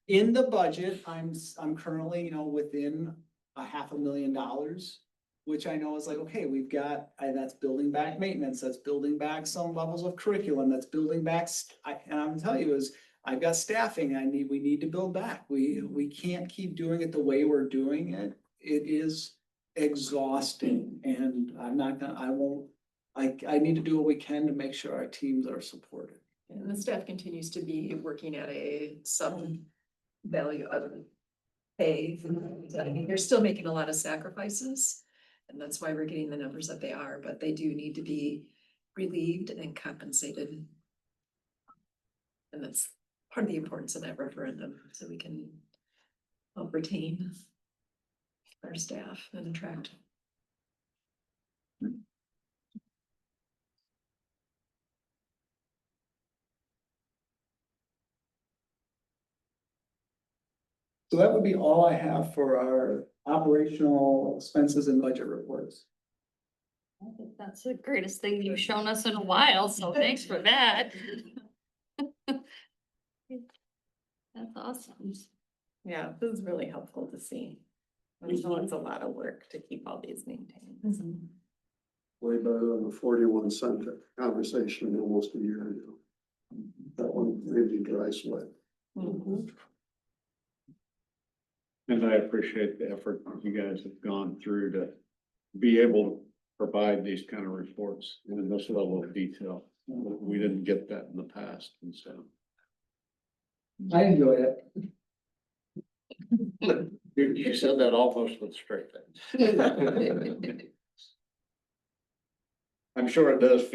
in the budget, I'm currently, you know, within $500,000. Which I know is like, okay, we've got, that's building back maintenance, that's building back some levels of curriculum, that's building back, and I'm telling you is, I've got staffing, we need to build back. We can't keep doing it the way we're doing it. It is exhausting, and I need to do what we can to make sure our teams are supported. And the staff continues to be working at a sub value of pay. I mean, they're still making a lot of sacrifices. And that's why we're getting the numbers that they are, but they do need to be relieved and compensated. And that's part of the importance of that referendum, so we can help retain our staff and attract. So that would be all I have for our operational expenses and budget reports. I think that's the greatest thing you've shown us in a while, so thanks for that. That's awesome. Yeah, this is really helpful to see. I know it's a lot of work to keep all these maintained. Way better than the 41-cent conversation almost a year ago. That one made me dry sweat. Mhm. And I appreciate the effort you guys have gone through to be able to provide these kind of reports in this level of detail. We didn't get that in the past, and so. I enjoy it. You said that almost with straight face. I'm sure it does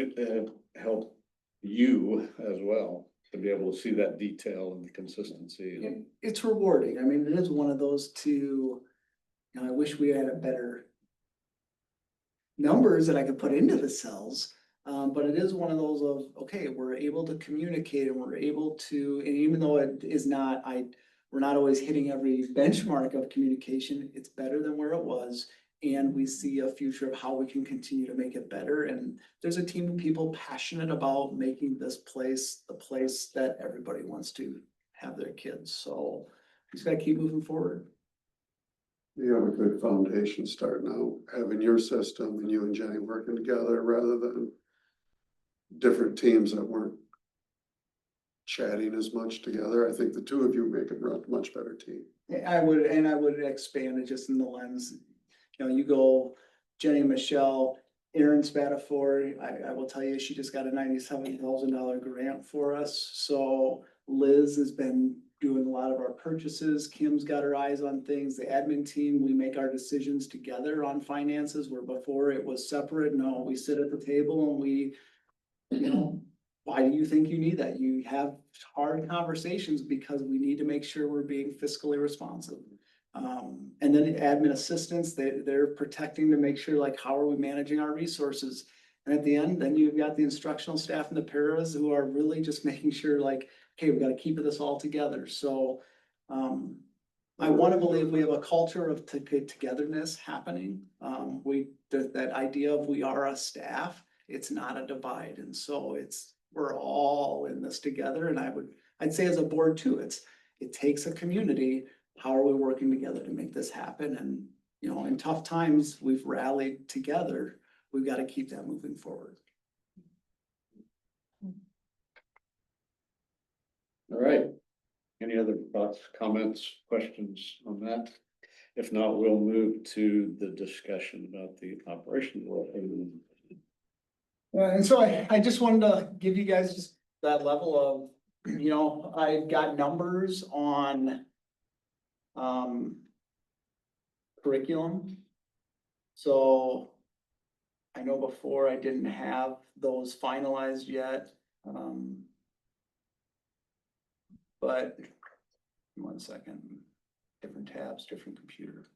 help you as well to be able to see that detail and the consistency. It's rewarding. I mean, it is one of those two, you know, I wish we had a better numbers that I could put into the cells. But it is one of those of, okay, we're able to communicate and we're able to, and even though it is not, we're not always hitting every benchmark of communication, it's better than where it was. And we see a future of how we can continue to make it better. And there's a team of people passionate about making this place the place that everybody wants to have their kids. So we just gotta keep moving forward. You have a good foundation starting out, having your system and you and Jenny working together rather than different teams that weren't chatting as much together. I think the two of you make a much better team. I would expand it just in the lens, you know, you go Jenny, Michelle, Aaron Spatafor, I will tell you, she just got a $97,000 grant for us. So Liz has been doing a lot of our purchases. Kim's got her eyes on things. The admin team, we make our decisions together on finances, where before it was separate. No, we sit at the table and we, you know, why do you think you need that? You have hard conversations because we need to make sure we're being fiscally responsive. And then the admin assistants, they're protecting to make sure, like, how are we managing our resources? And at the end, then you've got the instructional staff and the paras who are really just making sure, like, okay, we gotta keep this all together. So, I wanna believe we have a culture of togetherness happening. That idea of we are a staff, it's not a divide. And so we're all in this together. And I'd say as a board too, it takes a community. How are we working together to make this happen? And, you know, in tough times, we've rallied together. We've got to keep that moving forward. All right. Any other thoughts, comments, questions on that? If not, we'll move to the discussion about the operational. And so I just wanted to give you guys just that level of, you know, I've got numbers on curriculum. So I know before I didn't have those finalized yet. But 1 second, different tabs, different computer.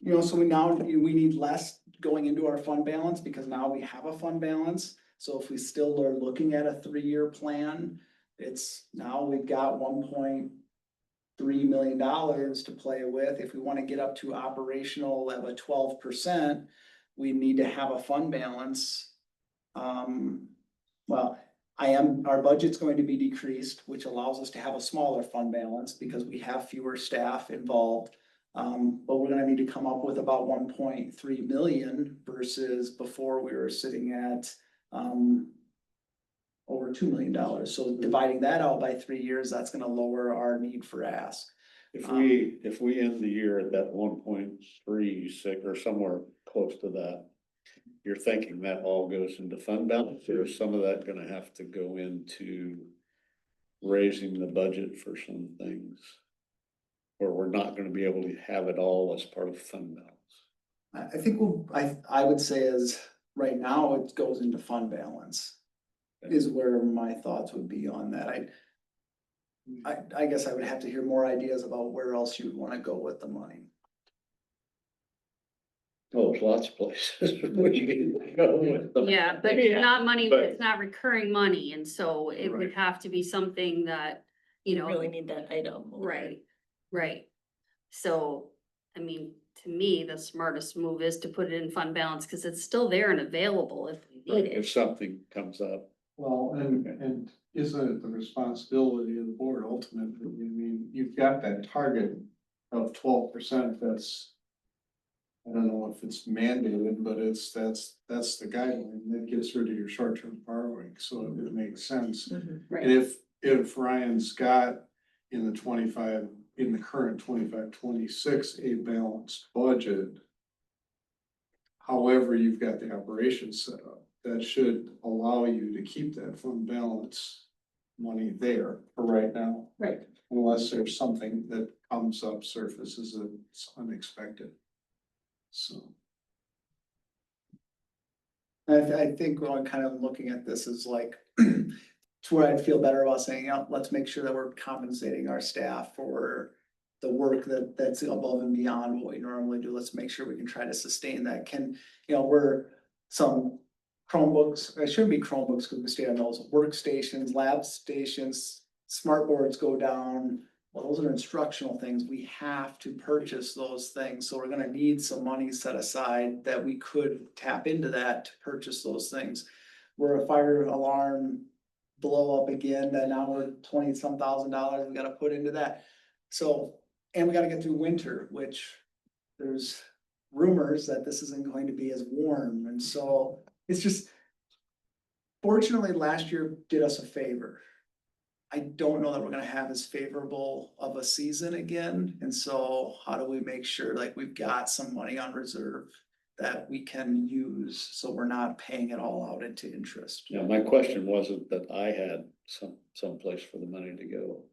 You know, so we need less going into our fund balance because now we have a fund balance. So if we still are looking at a 3-year plan, it's now we've got $1.3 million to play with. If we want to get up to operational of a 12%, we need to have a fund balance. Well, our budget's going to be decreased, which allows us to have a smaller fund balance because we have fewer staff involved. But we're gonna need to come up with about 1.3 million versus before we were sitting at over $2 million. So dividing that out by 3 years, that's gonna lower our need for ask. If we end the year at that 1.36 or somewhere close to that, you're thinking that all goes into fund balance, or is some of that gonna have to go into raising the budget for some things? Or we're not gonna be able to have it all as part of fund balance? I think I would say is right now it goes into fund balance is where my thoughts would be on that. I guess I would have to hear more ideas about where else you'd want to go with the money. Oh, there's lots of places where you can go with them. Yeah, but it's not money, But- it's not recurring money, and so it would Right. have to be something that, you know. Really need that item. Right, right. So, I mean, to me, the smartest move is to put it in fund balance, cause it's still there and available if we need If it. something comes up. Well, and isn't it the responsibility of the board ultimately? I mean, you've got that target of 12%, that's. I don't know if it's mandated, but that's the guideline that gets rid of your short-term borrowing, so it makes sense. Right. And if Ryan's got in the current 25-26 a balanced budget. However, you've got the operations set up, that should allow you to keep that fund balance money there for right now. Right. Unless there's something that comes up, surfaces that's unexpected. So. I think when I'm kind of looking at this is like, to where I'd feel better about saying, yeah, let's make sure that we're compensating our staff for the work that's above and beyond what we normally do. Let's make sure we can try to sustain that. We're some Chromebooks, it shouldn't be Chromebooks because we stay on those workstations, lab stations, smart boards go down. Well, those are instructional things. We have to purchase those things. So we're gonna need some money set aside that we could tap into that to purchase those things. Where a fire alarm blow up again, then now we're 20-some thousand dollars we gotta put into that. So, and we gotta get through winter, which there's rumors that this isn't going to be as warm. And so it's just, fortunately, last year did us a favor. I don't know that we're gonna have as favorable of a season again, and so how do we make sure like we've got some money on reserve that we can use, so we're not paying it all out into interest? Yeah, my question wasn't that I had some place for the money to go,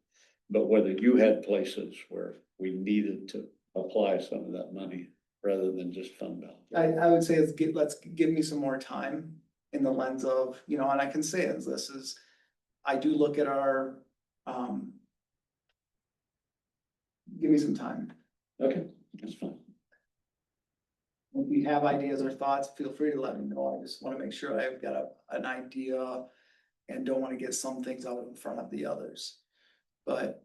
but whether you had places where we needed to apply some of that money rather than just fund balance. I would say let's give me some more time in the lens of, and I can say this is, I do look at our, give me some time. Okay, that's fine. If you have ideas or thoughts, feel free to let me know. I just wanna make sure I've got an idea and don't wanna get some things out in front of the others. But,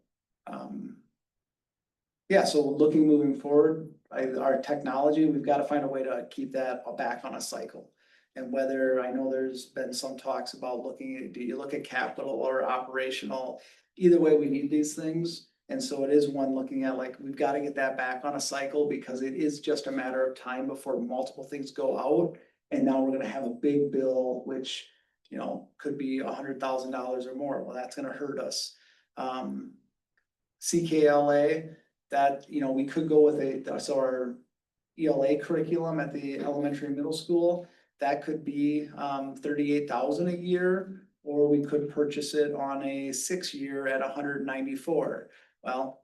yeah, so moving forward, our technology, we've gotta find a way to keep that back on a cycle. And whether, I know there's been some talks about do you look at capital or operational? Either way, we need these things. And so it is one looking at like, we've gotta get that back on a cycle because it is just a matter of time before multiple things go out. And now we're gonna have a big bill, which, could be $100,000 or more. Well, that's gonna hurt us. CKLA, that, we could go with so our ELA curriculum at the elementary and middle school, that could be 38,000 a year, or we could purchase it on a 6-year at 194. Well,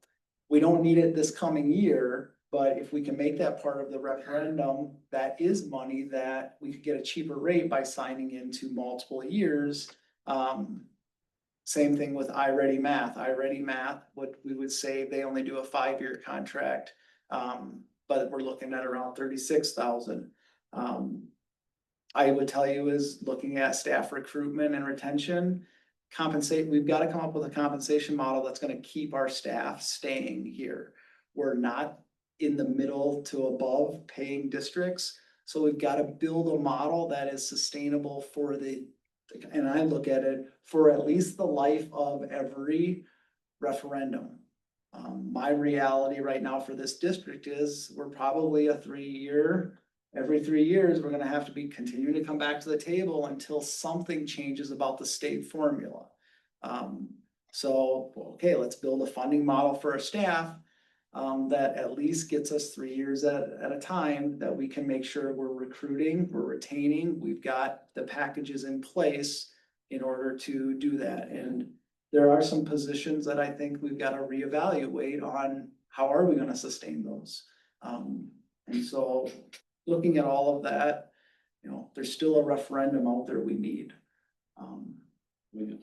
we don't need it this coming year, but if we can make that part of the referendum, that is money that we could get a cheaper rate by signing into multiple years. Same thing with iReady Math. iReady Math, what we would say, they only do a 5-year contract, but we're looking at around 36,000. I would tell you is looking at staff recruitment and retention, we've got to come up with a compensation model that's going to keep our staff staying here. We're not in the middle to above paying districts, so we've got to build a model that is sustainable and I look at it for at least the life of every referendum. My reality right now for this district is we're probably every 3 years, we're gonna have to be continuing to come back to the table until something changes about the state formula. Okay, let's build a funding model for our staff that at least gets us 3 years at a time, that we can make sure we're recruiting, we're retaining, we've got the packages in place in order to do that. And there are some positions that I think we've got to reevaluate on how are we gonna sustain those. And so looking at all of that, there's still a referendum out there we need. Yeah.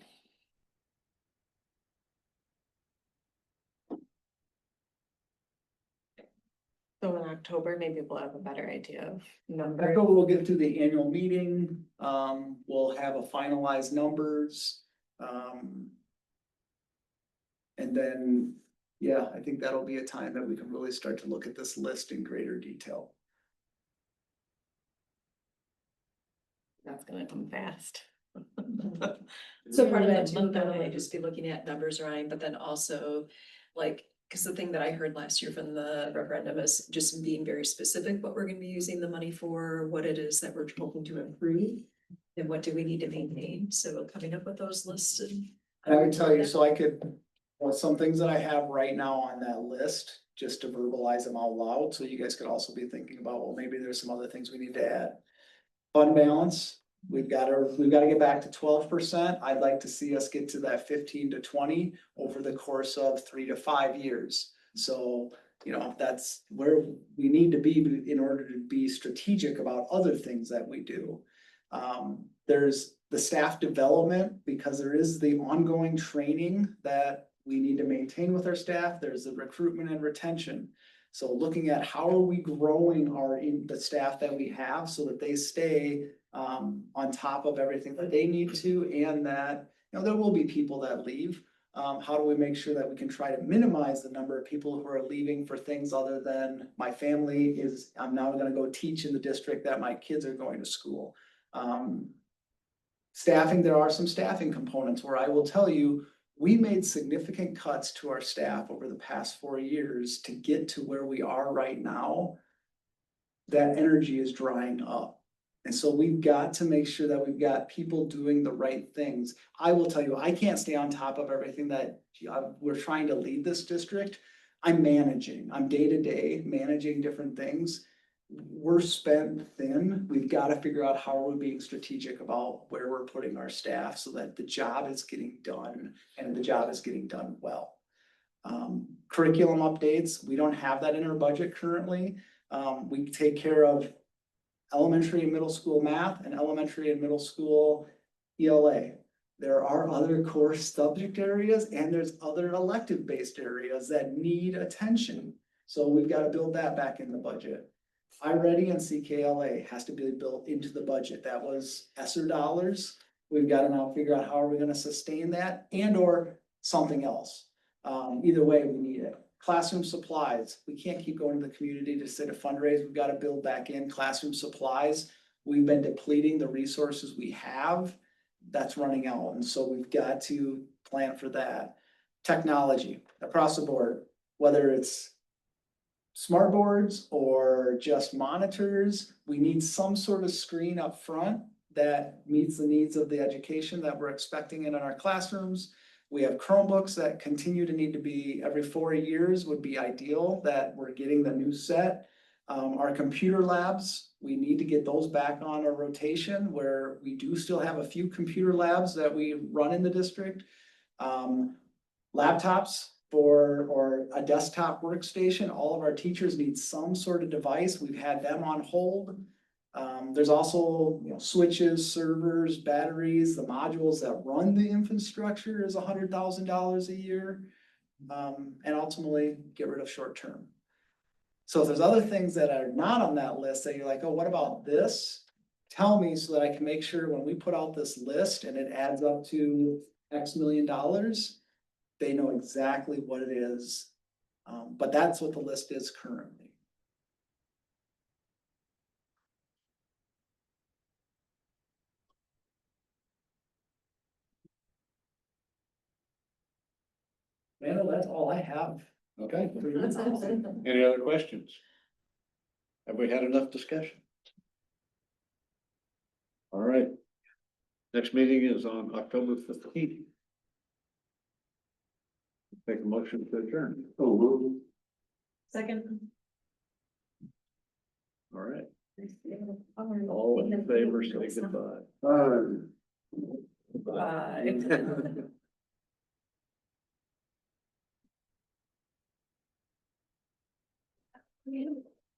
So in October, maybe we'll have a better idea of After numbers. we'll get through the annual meeting, we'll have a finalized numbers. And then, yeah, I think that'll be a time that we can really start to look at this list in greater detail. That's gonna come fast. So part of that Yeah, too, month not only away. just be looking at numbers, Ryan, but then also like, because the thing that I heard last year from the referendum is just being very specific what we're gonna be using the money for, what it is that we're hoping to improve. And what do we need to maintain? So coming up with those lists and. I would tell you, so I could, well, some things that I have right now on that list, just to verbalize them out loud, so you guys could also be thinking about, well, maybe there's some other things we need to add. Fund balance, we've got to get back to 12%. I'd like to see us get to that 15 to 20 over the course of 3 to 5 years. So, you know, that's where we need to be in order to be strategic about other things that we do. There's the staff development, because there is the ongoing training that we need to maintain with our staff. There's the recruitment and retention. So looking at how are we growing the staff that we have so that they stay on top of everything that they need to, and that, you know, there will be people that leave. How do we make sure that we can try to minimize the number of people who are leaving for things other than my family is, I'm now gonna go teach in the district that my kids are going to school. Staffing, there are some staffing components where I will tell you, we made significant cuts to our staff over the past 4 years to get to where we are right now. That energy is drying up. And so we've got to make sure that we've got people doing the right things. I will tell you, I can't stay on top of everything that we're trying to lead this district. I'm day to day managing different things. We're spent thin. We've got to figure out how we're being strategic about where we're putting our staff so that the job is getting done and the job is getting done well. Curriculum updates, we don't have that in our budget currently. We take care of elementary and middle school math and elementary and middle school ELA. There are other core subject areas and there's other elective based areas that need attention. So we've got to build that back in the budget. iReady and CKLA has to be built into the budget. That was ESSER dollars. We've got to now figure out how are we going to sustain that and or something else. Either way, we need it. Classroom supplies. We can't keep going to the community to sit a fundraise. We've got to build back in classroom supplies. We've been depleting the resources we have. That's running out. And so we've got to plan for that. Technology across the board, whether it's smart boards or just monitors, we need some sort of screen up front that meets the needs of the education that we're expecting in our classrooms. We have Chromebooks that continue to need to be every 4 years would be ideal that we're getting the new set. Our computer labs, we need to get those back on our rotation where we do still have a few computer labs that we run in the district. Laptops or a desktop workstation, all of our teachers need some sort of device. We've had them on hold. There's also, you know, switches, servers, batteries, the modules that run the infrastructure is $100,000 a year. And ultimately get rid of short term. So if there's other things that are not on that list that you're like, oh, what about this? Tell me so that I can make sure when we put out this list and it adds up to X million dollars, they know exactly what it is. But that's what the list is currently. Randall, that's all I have. Okay, That's it. any other questions? Have we had enough discussion? All right. Next meeting is on October 15th. Make a motion to adjourn. Second. All right. All in favor, say goodbye. Bye.